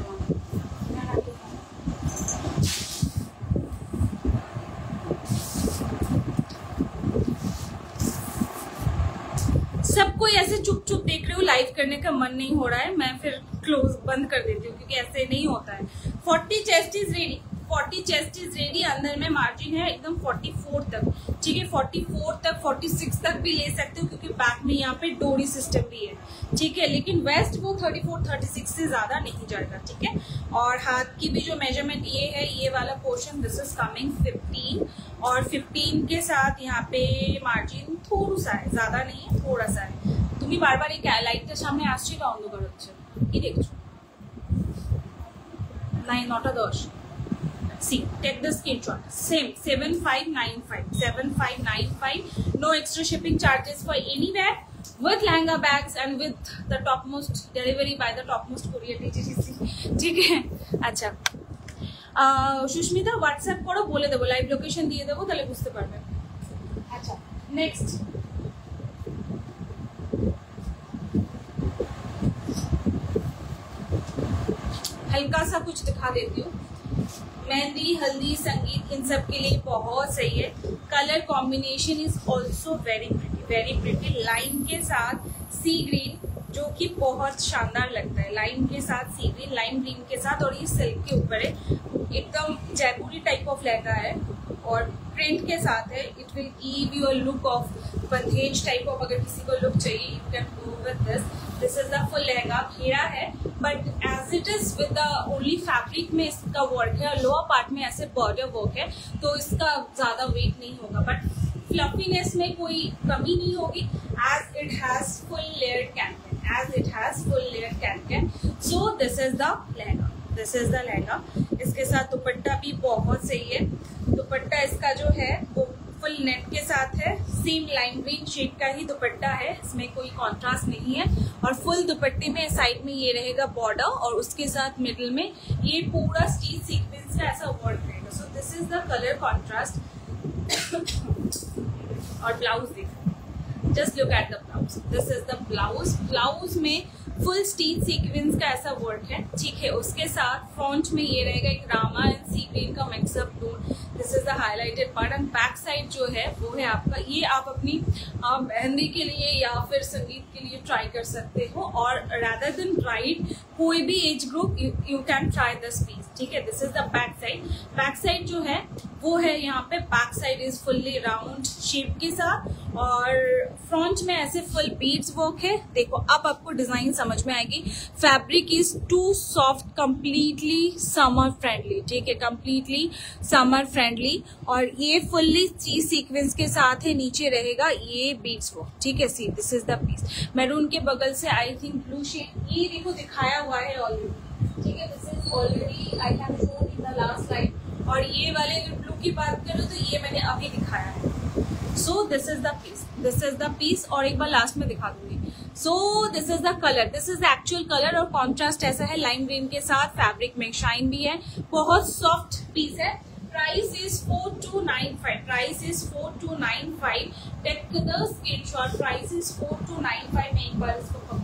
सब कोई ऐसे चुप चुप देख रहे हो, लाइव करने का मन नहीं हो रहा है, मैं फिर क्लोज बंद कर देती हूँ क्योंकि ऐसे नहीं होता है। 40 chest is ready, 40 chest is ready. अंदर में मार्जिन है एकदम 44 तक, ठीक है, 44 तक 46 तक भी ले सकते हो क्योंकि बैक में यहाँ पे डोरी सिस्टम भी है, ठीक है। लेकिन वेस्ट वो 34 36 से ज्यादा नहीं जाएगा, ठीक है। और हाथ की भी जो मेजरमेंट ये है, ये वाला पोर्शन दिस इज कमिंग 15 और 15 के साथ यहाँ पे मार्जिन थोड़ा सा है, ज्यादा नहीं है, थोड़ा सा है। তুমি বারবার এই লাইটটার সামনে আসছে, এটা অন্ধকার হচ্ছে, কি দেখছো? 9 9টা 10। See, take the screenshot. Same 7595, 7595. No extra shipping charges for anywhere. With langa bags and with the topmost delivery by the topmost courier DTDC. ठीक है, अच्छा। সুস্মিতা হোয়াটসঅ্যাপ করো, বলে দেবো, লাইভ লোকেশন দিয়ে দেবো, তাহলে বুঝতে পারবে। अच्छा, नेक्स्ट हल्का सा कुछ दिखा देती हूँ। मेहंदी, हल्दी, संगीत, इन सब के लिए बहुत सही है। Colour combination is also very pretty, very pretty. Line के साथ सी ग्रीन जो कि बहुत शानदार लगता है, लाइन के साथ सी ग्रीन, लाइम ग्रीन के साथ, और ये सिल्क के ऊपर है, एकदम जयपुरी टाइप ऑफ लहंगा है और प्रिंट के साथ है. It will give you a look of bandhej type of. अगर किसी को लुक चाहिए you can go with this. This is the full lehenga. घेरा है but as it is with the only fabric में इसका वर्क है और लोअर पार्ट में ऐसे बॉर्डर वर्क है तो इसका ज्यादा वेट नहीं होगा. बट फ्लफीनेस में कोई कमी नहीं होगी as it has full layered can. So this is the lehenga. इसके साथ दुपट्टा भी बहुत सही है. दुपट्टा इसका जो है वो फुल नेट के साथ है. सेम लाइम ग्रीन शेड का ही दुपट्टा है. इसमें कोई कॉन्ट्रास्ट नहीं है. और फुल दुपट्टे में साइड में ये रहेगा बॉर्डर और उसके साथ मिडिल में ये पूरा स्टीच सीक्वेंस का ऐसा वर्क रहेगा. सो this is the colour contrast. और ब्लाउज देखो, just look at the blouse. This is the blouse. Blouse में फुल स्टीच सीक्वेंस का ऐसा वर्क है. ठीक है. उसके साथ फ्रंट में ये रहेगा एक रामा एंड सी ग्रीन का mixup tone. This is the highlighted part. And back side जो है वो है आपका. ये आप अपनी मेहंदी के लिए या फिर संगीत के लिए ट्राई कर सकते हो. और रादर देन ट्राई इट, कोई भी age group you can try this piece. ठीक है. This is the back side. Back side जो है वो है यहाँ पे. Back side is fully round shape के साथ और फ्रंट में ऐसे फुल बीड्स वर्क है. देखो अब आपको डिजाइन समझ में आएगी. Fabric is too soft, completely summer friendly. ठीक है. Completely summer friendly. और ये फुल्ली स्टीच सीक्वेंस के साथ है. नीचे रहेगा ये बीड्स वर्क. ठीक है. See this is the piece. Maroon के बगल से आई थिंक ब्लू शेड ये देखो दिखाया हुआ है ऑलरेडी. ठीक है. This is already I have shown in the last slide. और ये वाले अगर ब्लू की बात करो तो ये मैंने अभी दिखाया है. So this is the piece. और एक बार लास्ट में दिखा दूंगी. So this is the colour. This is the actual colour. और कॉन्ट्रास्ट ऐसा है लाइम ग्रीन के साथ. फैब्रिक में शाइन भी है. बहुत सॉफ्ट पीस है. Price is 4295. Take the screenshot. Price is 4295. मैं एक बार इसको पकड़ूं.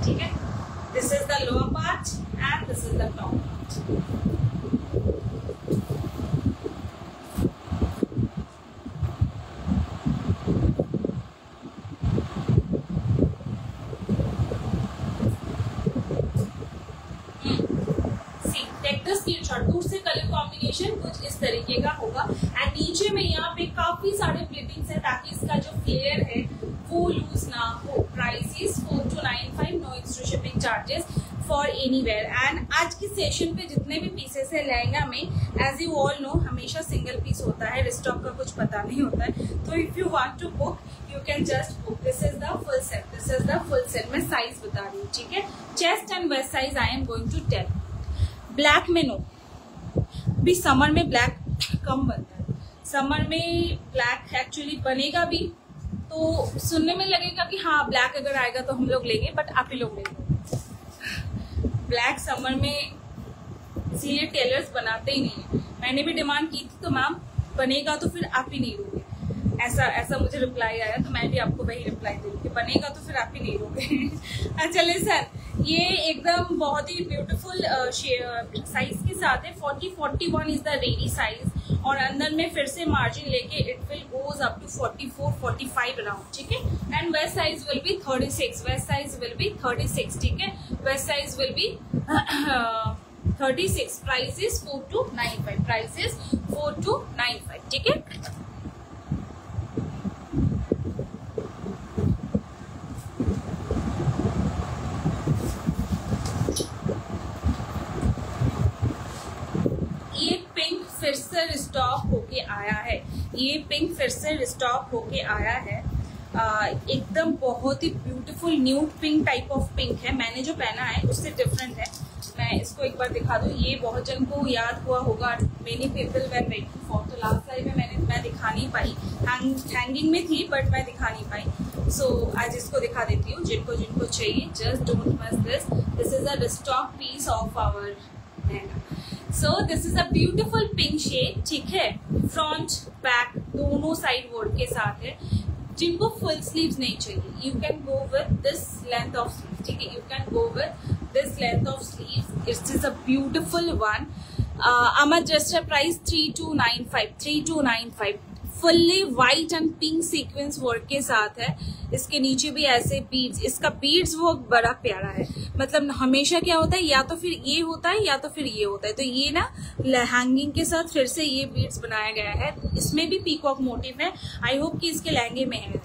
ठीक है. This is the lower part and this is the top part. Take the screenshot. दूर से कलर कॉम्बिनेशन कुछ इस तरीके का होगा. एंड नीचे में यहाँ पे काफी सारे प्लेटिंग्स है ताकि इसका जो फ्लेयर है वो लूज ना हो. Price is 4295. No extra shipping charges for anywhere. And आज की सेशन पे जितने भी पीसेस है लहंगा में एज यू ऑल नो हमेशा सिंगल पीस होता है. रिस्टॉक का कुछ पता नहीं होता है. तो if you want to book you can just book. This is the full set. मैं साइज बता रही हूँ. ठीक है. Chest and waist size I am going to tell. Black में नो. अभी समर में ब्लैक कम बनता है. समर में ब्लैक एक्चुअली बनेगा भी तो सुनने में लगेगा कि हाँ ब्लैक अगर आएगा तो हम लोग लेंगे. बट आप ही लोग लेंगे. ब्लैक समर में इसीलिए टेलर्स बनाते ही नहीं है. मैंने भी डिमांड की थी तो मैम बनेगा तो फिर आप ही नहीं लोगे. ऐसा मुझे रिप्लाई आया तो मैं भी आपको वही रिप्लाई दे दूँ. बनेगा तो फिर आप ही नहीं लोगे. अच्छा लिसन, ये एकदम बहुत ही ब्यूटीफुल साइज के साथ है. 40-41 इज द रेडी साइज. और अंदर में फिर से मार्जिन लेके it will goes up to 44-45 around. ठीक है. And waist size will be 36. ठीक है. Waist size will be 36. Price is 4295. ठीक है. फिर से रिस्टॉक होके आया है. एकदम बहुत ही beautiful nude pink type of pink है. मैंने जो पहना है उससे डिफरेंट है. मैं इसको एक बार दिखा दूं. ये बहुत जन को याद हुआ होगा. Many people were waiting for. तो लास्ट टाइम में मैं दिखा नहीं पाई. हैंगिंग में थी बट मैं दिखा नहीं पाई. सो आज इसको दिखा देती हूँ जिनको चाहिए. Just don't miss this. This is a restock piece of our lehenga. So this is a beautiful pink shade. ठीक है. फ्रंट बैक दोनों साइड वर्क के साथ है. जिनको फुल स्लीव्स नहीं चाहिए you can go with this length of sleeve. ठीक है. You can go with this length of sleeve. It is a beautiful one. अमर just price 3295. Fully white and pink sequence work के साथ है। इसके नीचे भी ऐसे बीड्स, इसका बीड्स वो बड़ा प्यारा है। मतलब हमेशा क्या होता है, या तो फिर ये होता है या तो फिर ये होता है, तो ये ना हैंगिंग के साथ फिर से ये बीड्स बनाया गया है। इसमें भी पीकॉक मोटिव है। आई होप कि इसके लहंगे में है,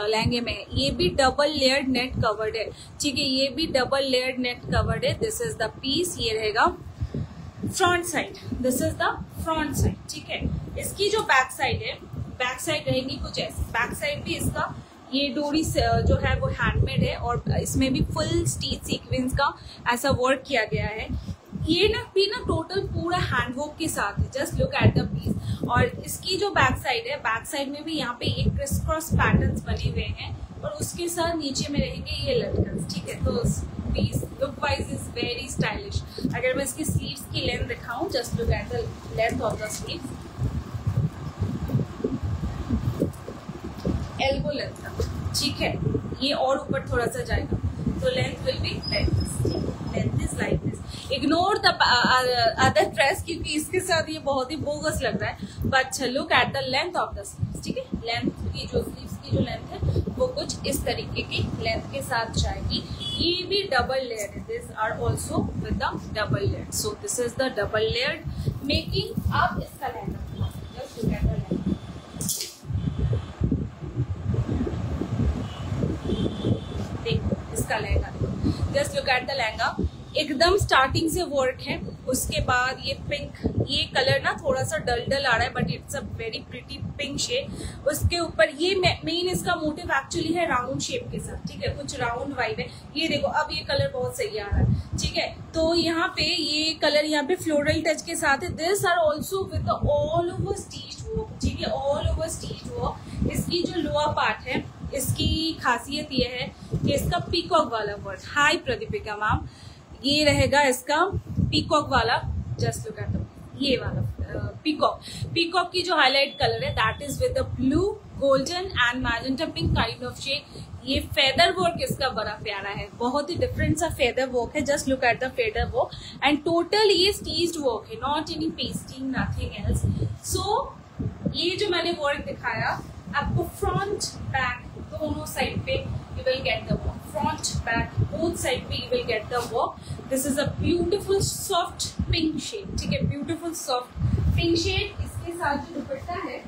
लहंगे में है। ये भी डबल लेयर्ड नेट कवर्ड है, ठीक है, ये भी डबल लेयर्ड नेट कवर्ड है। दिस इज द पीस, ये रहेगा front side, this is the front side, ठीक है। इसकी जो बैक साइड है, बैक साइड रहेगी कुछ ऐसी। बैक साइड भी इसका ये डोरी जो है वो हैंडमेड है और इसमें भी फुल स्टीच सीक्वेंस का ऐसा वर्क किया गया है। ये ना भी ना टोटल पूरा हैंडवर्क के साथ है। Just look at the piece. और इसकी जो बैक साइड है, बैक साइड में भी यहाँ पे ये क्रिस क्रॉस पैटर्न्स बने हुए हैं और उसके साथ नीचे में रहेंगे ये लटकन, ठीक है। तो piece look wise is very stylish. अगर मैं इसकी स्लीव्स की लेंथ दिखाऊं, just look at the length of the sleeves, elbow length तक, ठीक है। ये और ऊपर थोड़ा सा जाएगा तो length will be like this, length is like this. Ignore the other dress क्योंकि इसके साथ ये बहुत ही बोगस लग रहा है, but look at the length of the sleeves, ठीक है। लेंथ की जो स्लीव्स की जो लेंथ है वो कुछ इस तरीके की लेंथ के साथ जाएगी। ये भी डबल लेयर है, this are also with the double layer. So this is the double layer making up इसका lehenga. Just look at the lehenga, इसका lehenga, just look at the lehenga. एकदम स्टार्टिंग से वर्क है। उसके बाद ये पिंक, ये कलर ना थोड़ा सा डल डल आ रहा है but it's a very pretty pink shade. उसके ऊपर ये मेन इसका मोटिव एक्चुअली है राउंड शेप के साथ, ठीक है, कुछ राउंड वाइब है। ये देखो अब ये कलर बहुत सही आ रहा है, ठीक है। तो यहाँ पे ये कलर यहाँ पे फ्लोरल टच के साथ है। This are also with all over stitched work, ठीक है, ऑल ओवर स्टिच्ड वर्क। इसकी जो लोअर पार्ट है, इसकी खासियत ये है कि इसका पीकॉक वाला वर्क। हाय प्रदीपिका मैम, ये रहेगा इसका पीकॉक वाला। जस्ट लुक एट ये वाला पीकॉक की जो हाईलाइट कलर है that is with the blue, golden and magenta pink kind of shade. ये फेदर वर्क इसका बड़ा प्यारा है, बहुत ही डिफरेंट सा फेदर वर्क है। Just look at the feather work and total ये स्टिच्ड वर्क है, not any pasting, nothing else. So ये जो मैंने वर्क दिखाया आपको फ्रंट बैक दोनों साइड पे you will get the work, front back both side पे you will get the work. This is a beautiful soft pink shade, ठीक है, beautiful soft pink shade। इसके साथ जो दुपट्टा है,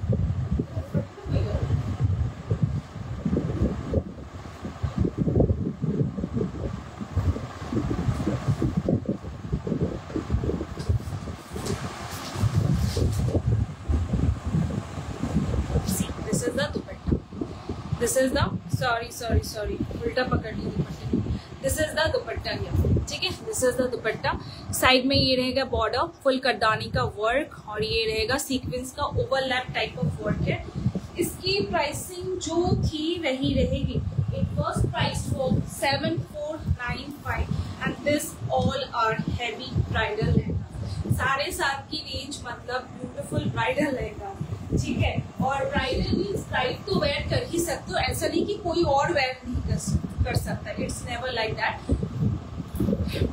this is the dupatta, this is the sorry उल्टा पकड़ ली दुपट्टे। दिस इज द दुपट्टा गया, ठीक है, this is the dupatta. Side में ये रहेगा बॉर्डर, फुल कटदानी का वर्क और ये रहेगा सीक्वेंस का ओवरलैप टाइप ऑफ वर्क है। इसकी प्राइसिंग जो थी वही रहेगी। It was priced for 7495 and this all are heavy bridal lehenga. 7.5 की रेंज मतलब ब्यूटीफुल ब्राइडल लहंगा, ठीक है। और ब्राइडल मीन्स ब्राइड तो वेयर कर ही सकते हो, ऐसा नहीं कि कोई और वेयर नहीं कर सकता। It's never like that.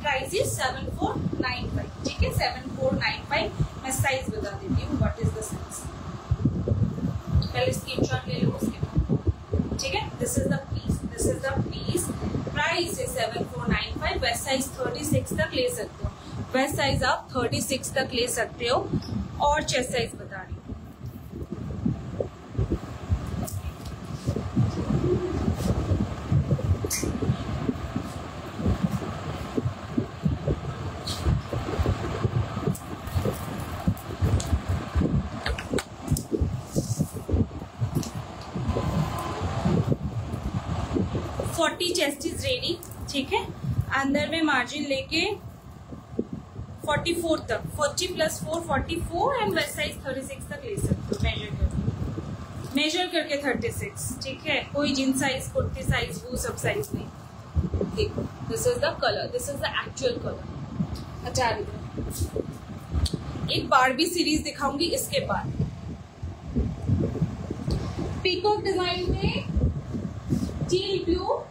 Price is 7495, ठीक है, 7495। मैं साइज बता देती हूँ, व्हाट इज द साइज, पहले स्क्रीनशॉट ले लो उसके बाद, ठीक है। This is the piece, this is the piece. Price is 7495। Waist size 36 तक ले सकते हो, वेस्ट साइज आप 36 तक ले सकते हो। और चेस्ट साइज बता रही हूँ, चेस्ट इज रेडी, ठीक है। अंदर में मार्जिन लेके 44 तक, 40 + 4 44 एंड वेस्ट साइज 36 तक ले सकते हो। मेजर करके 36, ठीक है। कोई जींस साइज, कुर्ती साइज, वो सब साइज नहीं। देखो this is the colour, this is the actual colour. अच्छा एक बारबी सीरीज दिखाऊंगी इसके बाद। पीकॉक डिजाइन में teal blue,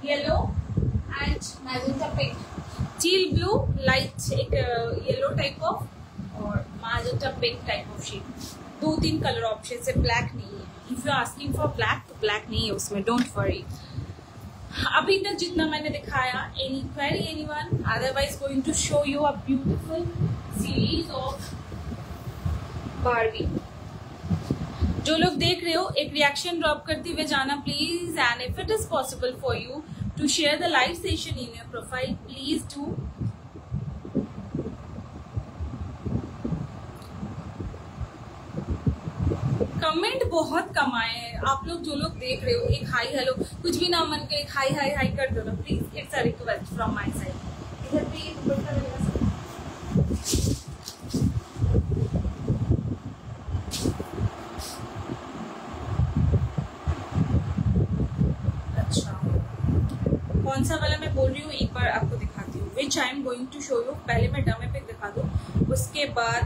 yellow and magenta pink. Teal blue light एक येलो टाइप ऑफ और magenta pink type of shade, 2-3 colour option है, black नहीं है। If you asking for black तो ब्लैक नहीं है उसमें, डोंट वरी। अभी तक जितना मैंने दिखाया, any query anyone, otherwise going to show you a beautiful series of Barbie. जो लोग देख रहे हो एक रिएक्शन ड्रॉप करते हुए जाना please, and if it is possible for you to share the live session in your profile, please do. Comment बहुत कम आए हैं, आप लोग जो लोग देख रहे हो एक हाई हेलो कुछ भी ना मन के एक हाई हाई हाई कर दो ना please, it's a request from my side. इधर पे दुपट्टा लगेगा। अच्छा कौन सा वाला मैं बोल रही हूँ एक बार आपको दिखाती हूँ, which I am going to show you. पहले मैं डमी पिक दिखा दूँ, उसके बाद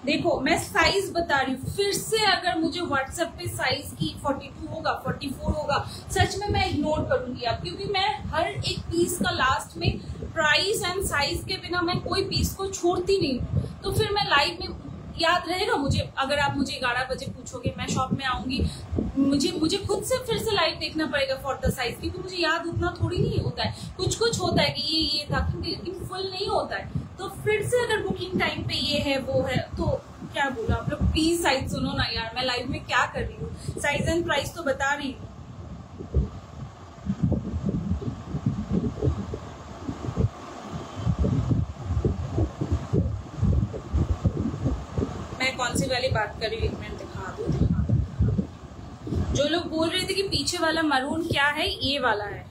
देखो मैं साइज बता रही हूँ फिर से। अगर मुझे व्हाट्सएप पे साइज की 42 होगा 44 होगा, सच में मैं इग्नोर करूंगी आप, क्योंकि मैं हर एक पीस का लास्ट में प्राइस एंड साइज के बिना मैं कोई पीस को छोड़ती नहीं हूँ। तो फिर मैं लाइव में याद रहेगा मुझे, अगर आप मुझे 11 बजे पूछोगे मैं शॉप में आऊंगी, मुझे खुद से फिर से लाइव देखना पड़ेगा फॉर द साइज, क्योंकि मुझे याद उतना थोड़ी नहीं होता है। कुछ होता है कि ये था, लेकिन फुल नहीं होता है। तो फिर से अगर बुकिंग टाइम पे ये है वो है तो क्या बोला आप लोग, प्लीज साइज सुनो ना यार, मैं लाइव में क्या कर रही हूँ, साइज एंड प्राइस तो बता रही हूँ। मैं कौन सी वाली बात कर रही हूँ, एक मिनट दिखा दो। जो लोग बोल रहे थे कि पीछे वाला मरून क्या है, ये वाला है,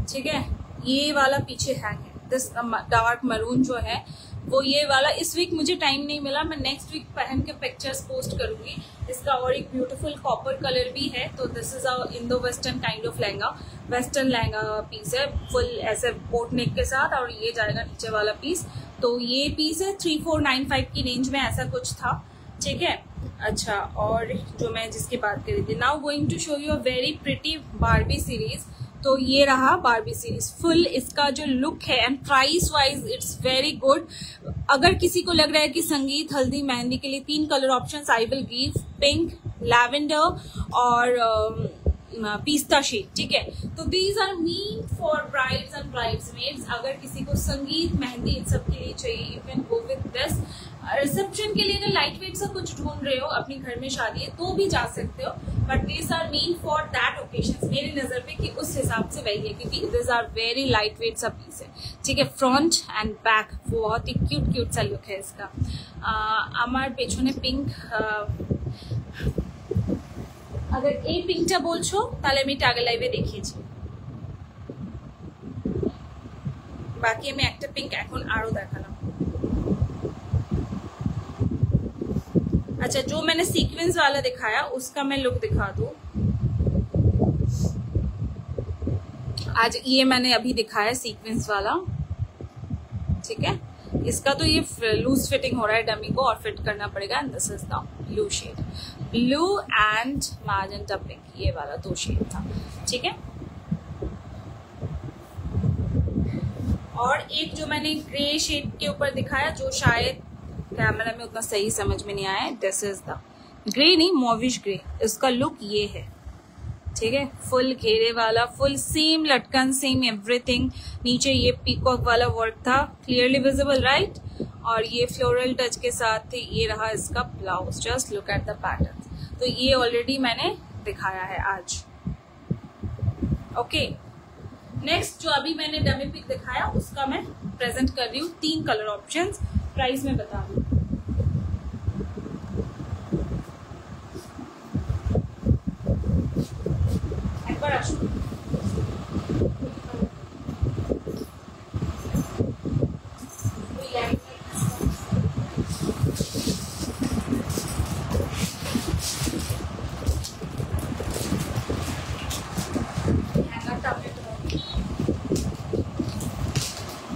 ठीक है, ये वाला पीछे है दिस डार्क मरून जो है वो ये वाला। इस वीक मुझे टाइम नहीं मिला, मैं नेक्स्ट वीक पहन के पिक्चर्स पोस्ट करूंगी। इसका और एक ब्यूटीफुल कॉपर कलर भी है। तो this is a Indo western kind of lehenga, western lehenga piece है, फुल ऐसे बोट नेक के साथ, और ये जाएगा नीचे वाला पीस। तो ये पीस है 3495 की रेंज में, ऐसा कुछ था, ठीक है। अच्छा, और जो मैं जिसकी बात कर रही थी, now going to show you a very pretty Barbie series. तो ये रहा बारबी सीरीज फुल, इसका जो लुक है and price wise it's very good. अगर किसी को लग रहा है कि संगीत हल्दी मेहंदी के लिए 3 colour options I will give, pink, lavender और पिस्ता शेड, ठीक है। तो these are meant for brides and bridesmaids. अगर किसी को संगीत मेहंदी इन सब के लिए चाहिए, you can go with this. Reception के लिए अगर लाइट वेट सा कुछ ढूंढ रहे हो, अपनी घर में शादी है तो भी जा सकते हो, but these are meant for that occasion मेरी नजर पे, कि उस हिसाब से वही है, क्योंकि these are very light weight सा पीस है, ठीक है। फ्रंट एंड बैक बहुत ही क्यूट सा लुक है इसका। আমার পেছনে পিঙ্ক, अगर এই পিঙ্কটা বলছো তাহলে আমি এটা আগে লাইভে দেখিয়েছি, বাকি আমি একটা পিঙ্ক এখন আরো দেখালাম। अच्छा, जो मैंने सीक्वेंस वाला दिखाया उसका मैं लुक दिखा दूं। आज ये मैंने अभी दिखाया सीक्वेंस वाला, ठीक है। इसका तो ये लूज फिटिंग हो रहा है डमी को, और फिट करना पड़ेगा। And this is the blue shade, blue and magenta pink, ये वाला 2 शेड था, ठीक है। और एक जो मैंने ग्रे शेड के ऊपर दिखाया, जो शायद कैमरा में उतना सही समझ में नहीं आया, दिस इज द ग्रे, नहीं मॉविश ग्रे, इसका लुक ये है, ठीक है। फुल घेरे वाला, फुल सेम लटकन, सेम एवरीथिंग। नीचे ये पीकॉक वाला वर्क था, क्लियरली विजिबल, राइट। और ये फ्लोरल टच के साथ थे। ये रहा इसका blouse, just look at the pattern. तो ये ऑलरेडी मैंने दिखाया है आज, ओके। नेक्स्ट जो अभी मैंने डमी पिक दिखाया उसका मैं प्रेजेंट कर रही हूँ। 3 कलर ऑप्शंस, प्राइस में बता दूं। एक बार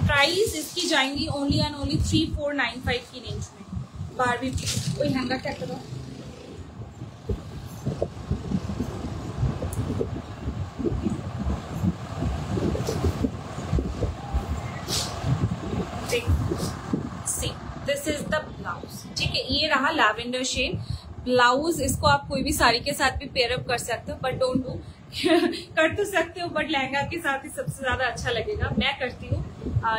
प्राइस इसकी जाएंगी ओनली एंड ओनली 3495 की रेंज में। बारबी कोई हैंगर क्या करो, सी दिस इज द ब्लाउज, ठीक है, ये रहा लैवेंडर शेड। ब्लाउज इसको आप कोई भी साड़ी के साथ भी पेयर अप कर सकते हो, बट डोंट डू कर तो सकते हो बट लहंगा के साथ ही सबसे ज्यादा अच्छा लगेगा। मैं करती हूँ,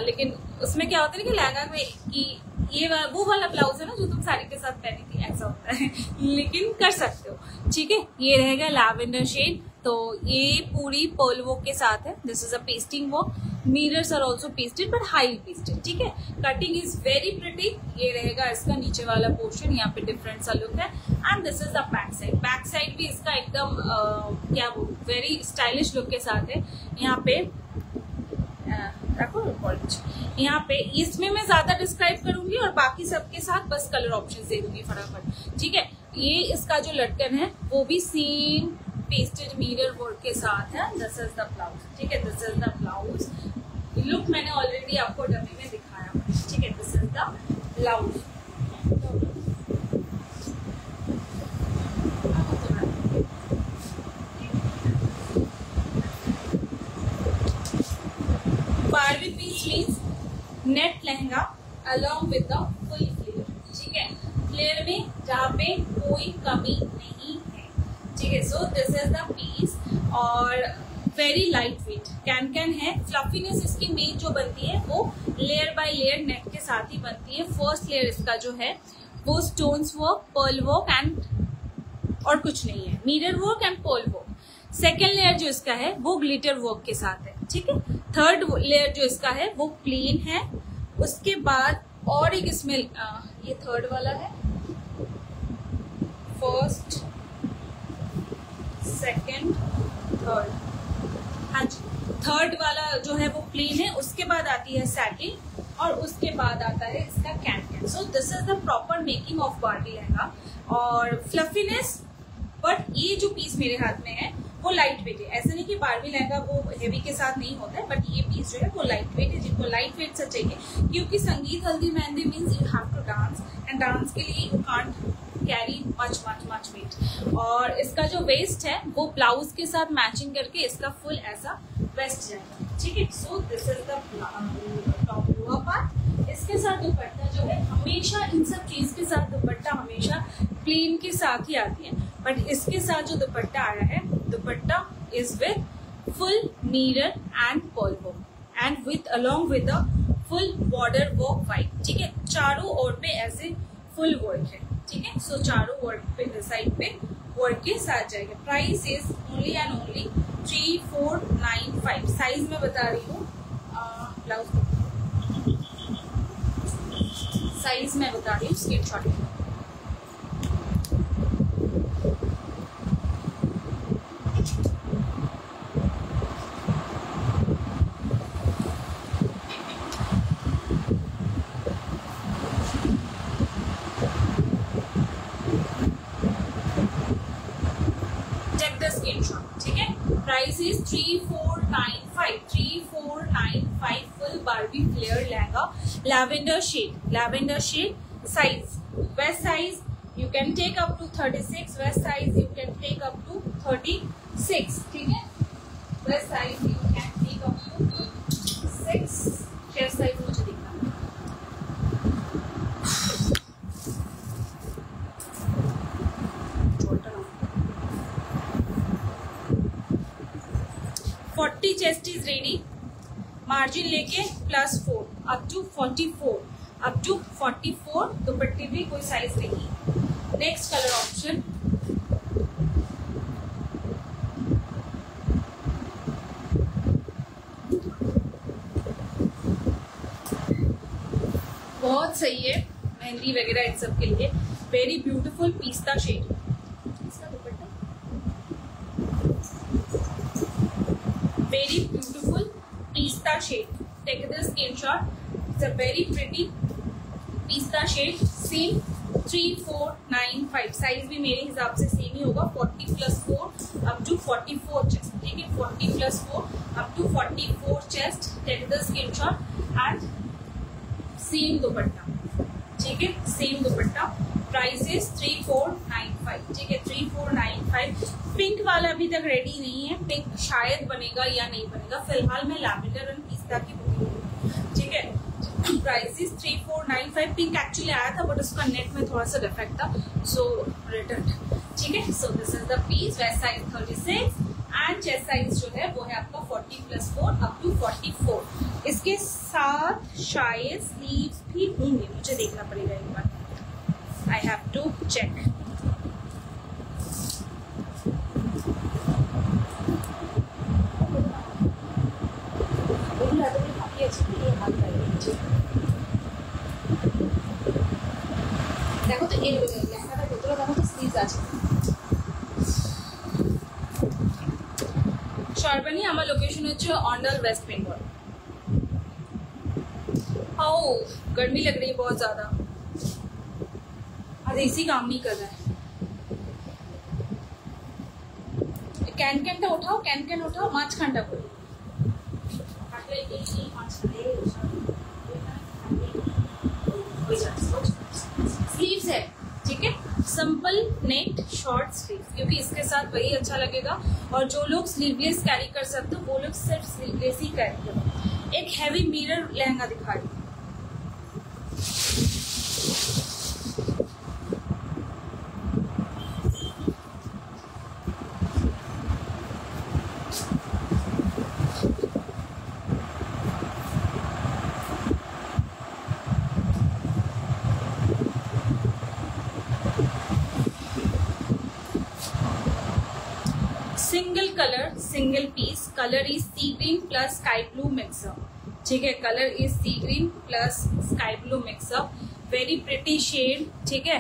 लेकिन उसमें क्या होता है कि लहंगा में कि ये वो वाला ब्लाउज है ना जो तुम साड़ी के साथ पहनी थी, ऐसा होता है लेकिन कर सकते हो। ठीक है, ये रहेगा लैवेंडर शेड। तो ये पूरी पर्ल वर्क के साथ है। This is a pasting work, mirrors are also pasted but high pasted. ठीक है, कटिंग इज वेरी प्रिटी। ये रहेगा इसका नीचे वाला पोर्शन, यहाँ पे डिफरेंट सा लुक है। And this is the back side. Back side भी इसका एकदम क्या बोलूं, वेरी स्टाइलिश लुक के साथ है। यहाँ पे यहाँ पे इसमें मैं ज्यादा डिस्क्राइब करूंगी और बाकी सबके साथ बस कलर ऑप्शन दे दूंगी फटाफट। ठीक है, ये इसका जो लटकन है वो भी सेम पेस्टेड मिरर वर्क के साथ है। This is the blouse. ठीक है, this is the blouse. Look मैंने ऑलरेडी आपको डब्बे में दिखाया। ठीक है, this is the blouse. Barbie piece means net lehenga along with the full flare. ठीक है, फ्लेयर में जहाँ पे कोई कमी नहीं है। ठीक है, so this is the piece और वेरी लाइट वेट कैन है। फ्लफीनेस इसकी मेन जो बनती है वो लेयर बाय लेयर नेट के साथ ही बनती है। फर्स्ट लेयर इसका जो है वो stones work, pearl work and और कुछ नहीं है, mirror work and pearl work. Second layer जो इसका है वो ग्लिटर वर्क के साथ है। ठीक है, थर्ड लेयर जो इसका है वो प्लेन है। उसके बाद और एक इसमें ये थर्ड वाला है, फर्स्ट सेकेंड थर्ड। हाँ जी, थर्ड वाला जो है वो प्लेन है। उसके बाद आती है सैटिन और उसके बाद आता है इसका can. So this is the proper making of Barbie lehenga. और फ्लफीनेस, बट ये जो पीस मेरे हाथ में है वो लाइट वेट है। ऐसा नहीं कि बारबी लहंगा वो हेवी के साथ नहीं होता है, बट ये पीस जो है वो लाइट वेट है। जिनको लाइट वेट से चाहिए, क्योंकि sangeet haldi mehndi means you have to dance and dance के लिए you can't carry much weight. और इसका जो वेस्ट है वो ब्लाउज के साथ मैचिंग करके इसका फुल ऐसा वेस्ट जाएगा। ठीक है, so this is the top lower part. इसके साथ दुपट्टा जो है, हमेशा इन सब चीज के साथ दुपट्टा हमेशा प्लेन के साथ ही आती है, बट इसके साथ जो दुपट्टा आया है, दुपट्टा is with full mirror and pearl work and with along with the full border work white. ठीक है, चारों ओर पे ऐसे फुल वर्क है। ठीक है, सो चारों वर्क पे साइड पे वर्क के साथ जाएगा। Price is only and only 3495। Size में बता रही हूँ, ब्लाउज साइज में बता रही हूँ, स्क्रीनशॉट में। ठीक है, price is 3495। 3495 full Barbie flare lehenga, lavender shade. Size, waist size you can take up to 36, waist size you can take up to 36। ठीक है, waist size you can take up to 36। Chest size मुझे देखना। 40 chest is ready, margin लेके +4 up to 44, up to 44। दुपट्टे भी कोई size नहीं। Next colour option, बहुत सही है मेहंदी वगैरह इन सब के लिए। वेरी ब्यूटीफुल पिस्ता शेड। इसका दुपट्टा very beautiful pista shade. Take the screenshot. It's a very pretty pista shade. Same 3495. Size भी मेरे हिसाब से सेम ही होगा, 40 + 4 up to 44 चेस्ट। ठीक है, 40 + 4 up to 44 chest. Take the screenshot and same dupatta. ठीक है, सेम दुपट्टा। Price is 3495। ठीक है, 3495। पिंक वाला अभी तक रेडी नहीं है, पिंक शायद बनेगा या नहीं बनेगा। फिलहाल मैं लैवेंडर एंड पिस्ता की बुकिंग। ठीक है, प्राइस इज 3495। पिंक एक्चुअली आया था बट उसका नेट में थोड़ा सा डिफेक्ट था, सो रिटर्न। ठीक है, so this is the piece. Waist size 36 and chest size जो है वो है आपका 40+4 अप टू 44। इसके साथ शायद स्लीव्स भी होंगे, मुझे देखना पड़ेगा एक बार, आई हैव टू चेक। देखो तो ये देखो तो स्लीव्स আছে। শারবানি আমার লোকেশন হচ্ছে অন্ডাল, वेस्ट बंगाल। आओ गर्मी लग रही है बहुत ज्यादा, आज एसी काम नहीं कर रहा है। ক্যানটা উঠাও, ক্যান উঠাও, মাঝখানটা করে स्लीव्स है। ठीक है, सिंपल नेट शॉर्ट स्लीव्स, क्योंकि इसके साथ वही अच्छा लगेगा। और जो लोग स्लीवलेस कैरी कर सकते हो वो लोग सिर्फ स्लीवलेस ही कैरी करो। एक हैवी मिरर लहंगा दिखा रही हूँ। Single colour, single piece, colour is sea green plus sky blue mixup. ठीक है, colour is sea green plus sky blue mixup, very pretty shade. ठीक है,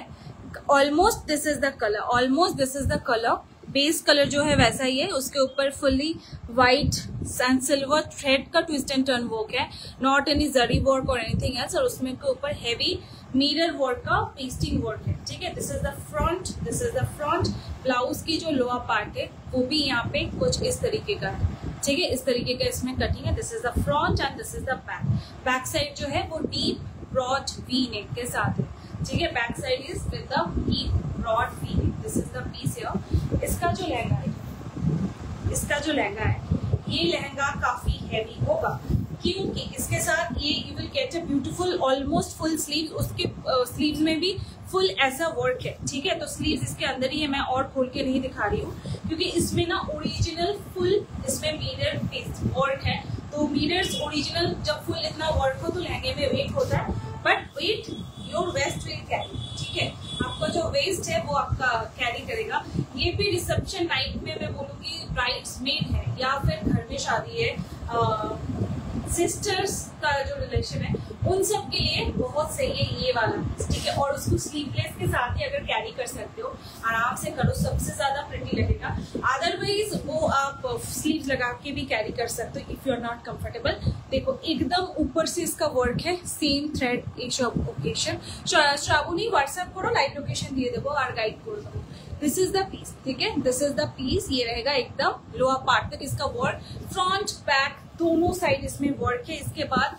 almost this is the colour, almost this is the colour. Base colour जो है वैसा ही है, उसके ऊपर fully white and silver thread का ट्विस्ट एंड टर्न वर्क है, नॉट एनी जरी वर्क और एनीथिंग एल्स। और उसमें के ऊपर हैवी मिरर वर्क का पेस्टिंग वर्क है। ठीक है, this is the front, this is the front. Blouse की जो लोअर पार्ट है वो भी यहाँ पे कुछ इस तरीके का है। ठीक है, इस तरीके का इसमें कटिंग है। This is the front end this is the back. Back side जो है वो डीप ब्रॉड वी नेक के साथ है। ठीक है, back side is with the deep broad V neck. This is the piece here. इसका जो लहंगा है, इसका जो लहंगा है, ये लहंगा काफी हैवी होगा, क्योंकि इसके साथ ये you will get a beautiful almost full sleeves. उसके स्लीव्स में भी फुल ऐसा वर्क है। ठीक है, तो स्लीव्स इसके अंदर ही है, मैं और खोल के नहीं दिखा रही हूँ, क्योंकि इसमें ना ओरिजिनल फुल इसमें मिरर वर्क है। तो मिरर्स ओरिजिनल जब फुल इतना वर्क हो तो लहंगे में वेट होता है, but weight your waist will carry. ठीक है, आपका जो वेस्ट है वो आपका कैरी करेगा। ये भी रिसेप्शन नाइट में मैं बोलूंगी ब्राइड्समेड है या फिर घर में शादी है, सिस्टर्स का जो रिलेशन है उन सब के लिए बहुत सही है ये वाला। ठीक है, और उसको स्लीवलेस के साथ ही अगर कैरी कर सकते हो आराम से करो, सबसे ज्यादा प्रिटी लगेगा। अदरवाइज वो आप स्लीव्स लगा के भी कैरी कर सकते हो if you are not comfortable. देखो एकदम ऊपर से इसका वर्क है, same thread each occasion. Shravani WhatsApp करो, लाइव लोकेशन दिए देवो और गाइड कर दो। This is the piece. ठीक है, दिस इज द पीस। ये रहेगा एकदम लोअर पार्ट तक इसका वर्क, फ्रंट बैक दोनों साइड इसमें वर्क है। इसके बाद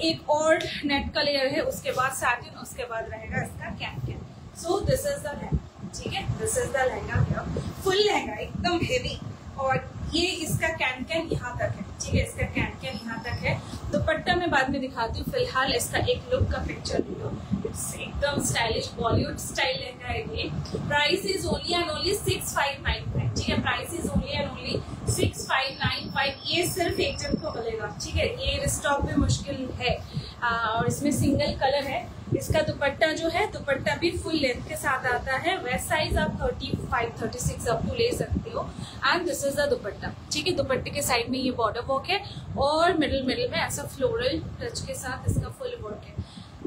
एक और नेट का लेयर है, उसके बाद सैटिन, उसके बाद रहेगा इसका can. So this is the lehenga. ठीक है, this is the lehenga, full lehenga एकदम हेवी। और ये इसका कैन यहाँ तक है। ठीक है, इसका कैन यहाँ तक है। दुपट्टा मैं बाद में दिखाती हूँ, फिलहाल इसका एक लुक का पिक्चर ले लो। एकदम स्टाइलिश बॉलीवुड स्टाइल लहंगा है ये। Price is only and only 6595। ठीक है, price is only and only 6595। ये सिर्फ एक जन को मिलेगा। ठीक है, ये स्टॉक में मुश्किल है। और इसमें सिंगल कलर है। इसका दुपट्टा जो है, दुपट्टा भी फुल लेंथ के साथ आता है। वेस्ट साइज आप 35-36 अप टू ले सकते हो। And this is the dupatta. ठीक है, दुपट्टे के साइड में ये बॉर्डर वर्क है और मिडिल में ऐसा फ्लोरल टच के साथ इसका फुल वर्क है।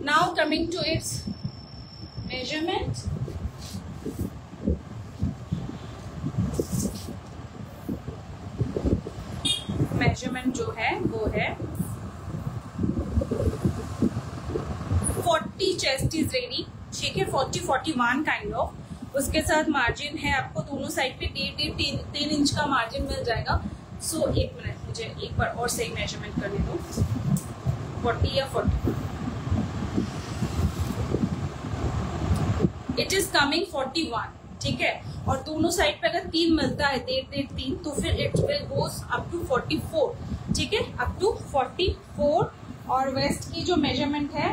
Now coming to its measurement. Measurement जो है वो है 40 चेस्ट इज रेडी। ठीक है, 40-41 काइंड ऑफ। उसके साथ मार्जिन है आपको दोनों साइड पे 3 इंच का मार्जिन मिल जाएगा। सो एक मिनट, मुझे एक बार और सही मेजरमेंट करने दो। 40 या 40, इट इज कमिंग 41। ठीक है, और दोनों साइड पे अगर 3 मिलता है, 3 तो फिर it will goes up to 44। ठीक है, अप टू 44 और वेस्ट की जो मेजरमेंट है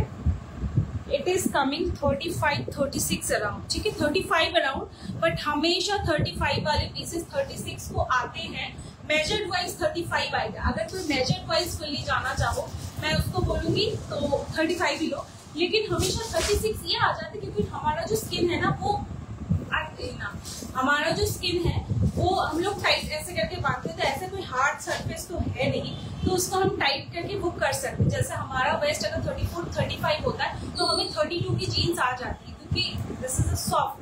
इट इज कमिंग 35-36 अराउंड, ठीक है, 35 अराउंड, बट हमेशा 35 वाले पीसेस 36 को आते हैं। मेजर्ड वाइज 35 आएगा। अगर कोई मेजर्ड वाइज फुल्ली जाना चाहो मैं उसको बोलूंगी तो 35 ही लो, लेकिन हमेशा 36 ये आ जाता है क्योंकि हमारा जो स्किन है ना वो हमारा जो स्किन है वो हम लोग टाइट ऐसे करके बांधते हैं, तो ऐसे कोई हार्ड सरफेस तो है नहीं, तो उसको हम टाइट करके बुक कर सकते हैं। जैसे हमारा वेस्ट अगर 34-35 होता है तो हमें 32 की जीन्स आ जाती है क्योंकि this is a soft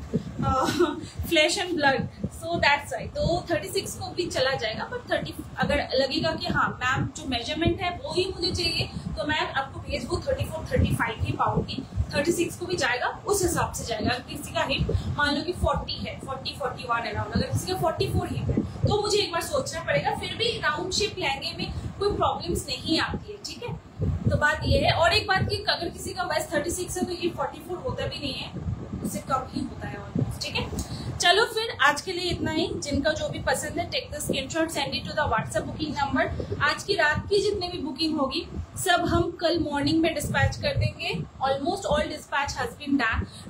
flash and blood, so that's right. तो 36 को भी चला जाएगा, बट 30 अगर लगेगा कि हाँ मैम जो मेजरमेंट है वो ही मुझे चाहिए तो मैं आपको भेज वो 34-35 ही पाऊंगी। 36 को भी जाएगा, उस हिसाब से जाएगा। अगर किसी का हिप मान लो कि 40 है, 40-41 अराउंड, अगर किसी का 44 हिप है तो मुझे एक बार सोचना पड़ेगा। फिर भी राउंड शेप लहंगे में कोई प्रॉब्लम्स नहीं आती है, ठीक है। तो बात ये है। और एक बात कि अगर किसी का वेस्ट 36 है तो हिप 44 होता भी नहीं है, उससे कम ही होता है ऑलमोस्ट, ठीक है। चलो फिर आज के लिए इतना ही। जिनका जो भी पसंद है take the screenshot, send it to the WhatsApp booking number. आज की रात की जितने भी बुकिंग होगी सब हम कल मॉर्निंग में डिस्पैच कर देंगे। Almost all dispatch has been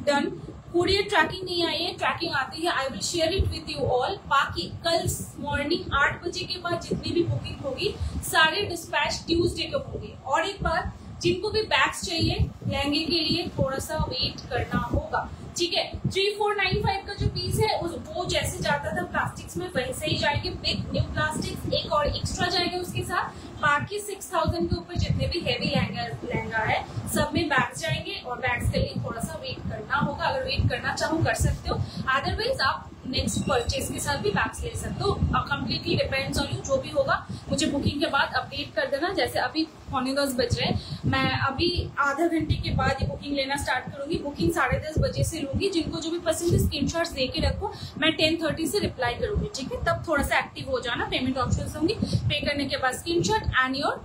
done. Courier tracking नहीं आई है, ट्रैकिंग आती है, I will share it with you all. बाकी कल मॉर्निंग 8 बजे के बाद जितनी भी बुकिंग होगी सारे डिस्पैच ट्यूसडे को होंगे। और एक बात, जिनको भी बैग्स चाहिए लहंगे के लिए थोड़ा सा वेट करना होगा, ठीक है। 3495 का जो पीस है वो जैसे जाता था प्लास्टिक्स में वैसे ही जाएंगे। बिग न्यू प्लास्टिक्स एक और एक्स्ट्रा जाएगा उसके साथ। बाकी 6000 के ऊपर जितने भी हैवी लहंगा है सब में बैग्स जाएंगे, और बैग्स के लिए थोड़ा सा वेट करना होगा। अगर वेट करना चाहो कर सकते हो, अदरवाइज आप नेक्स्ट परचेज के साथ भी बैग्स ले सकते हो। Completely depends on you. जो भी होगा मुझे बुकिंग के बाद अपडेट कर देना। जैसे अभी 9:45 बज रहे हैं, मैं अभी आधा घंटे के बाद ये बुकिंग लेना स्टार्ट करूंगी। बुकिंग 10:30 बजे से लूंगी। जिनको जो भी पसंद है स्क्रीनशॉट्स दे के रखो, मैं 10:30 से रिप्लाई करूंगी, ठीक है। तब थोड़ा सा एक्टिव हो जाना। पेमेंट ऑप्शन होंगी, पे करने के बाद screenshot and your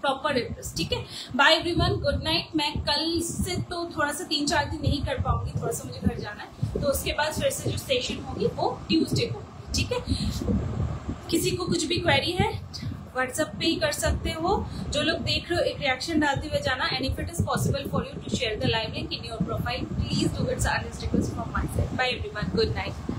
proper address, ठीक है। Bye everyone, good night. मैं कल से तो थोड़ा सा 3-4 दिन नहीं कर पाऊंगी, थोड़ा सा मुझे घर जाना है, तो उसके बाद फिर से जो सेशन होगी वो ट्यूसडे को, ठीक है। किसी को कुछ भी क्वेरी है व्हाट्सएप पे ही कर सकते हो। जो लोग देख रहे हो एक रिएक्शन डालते हुए जाना। And if it is possible for you to share the live link in your profile, please do it's earnest request from my side. Bye everyone, good night.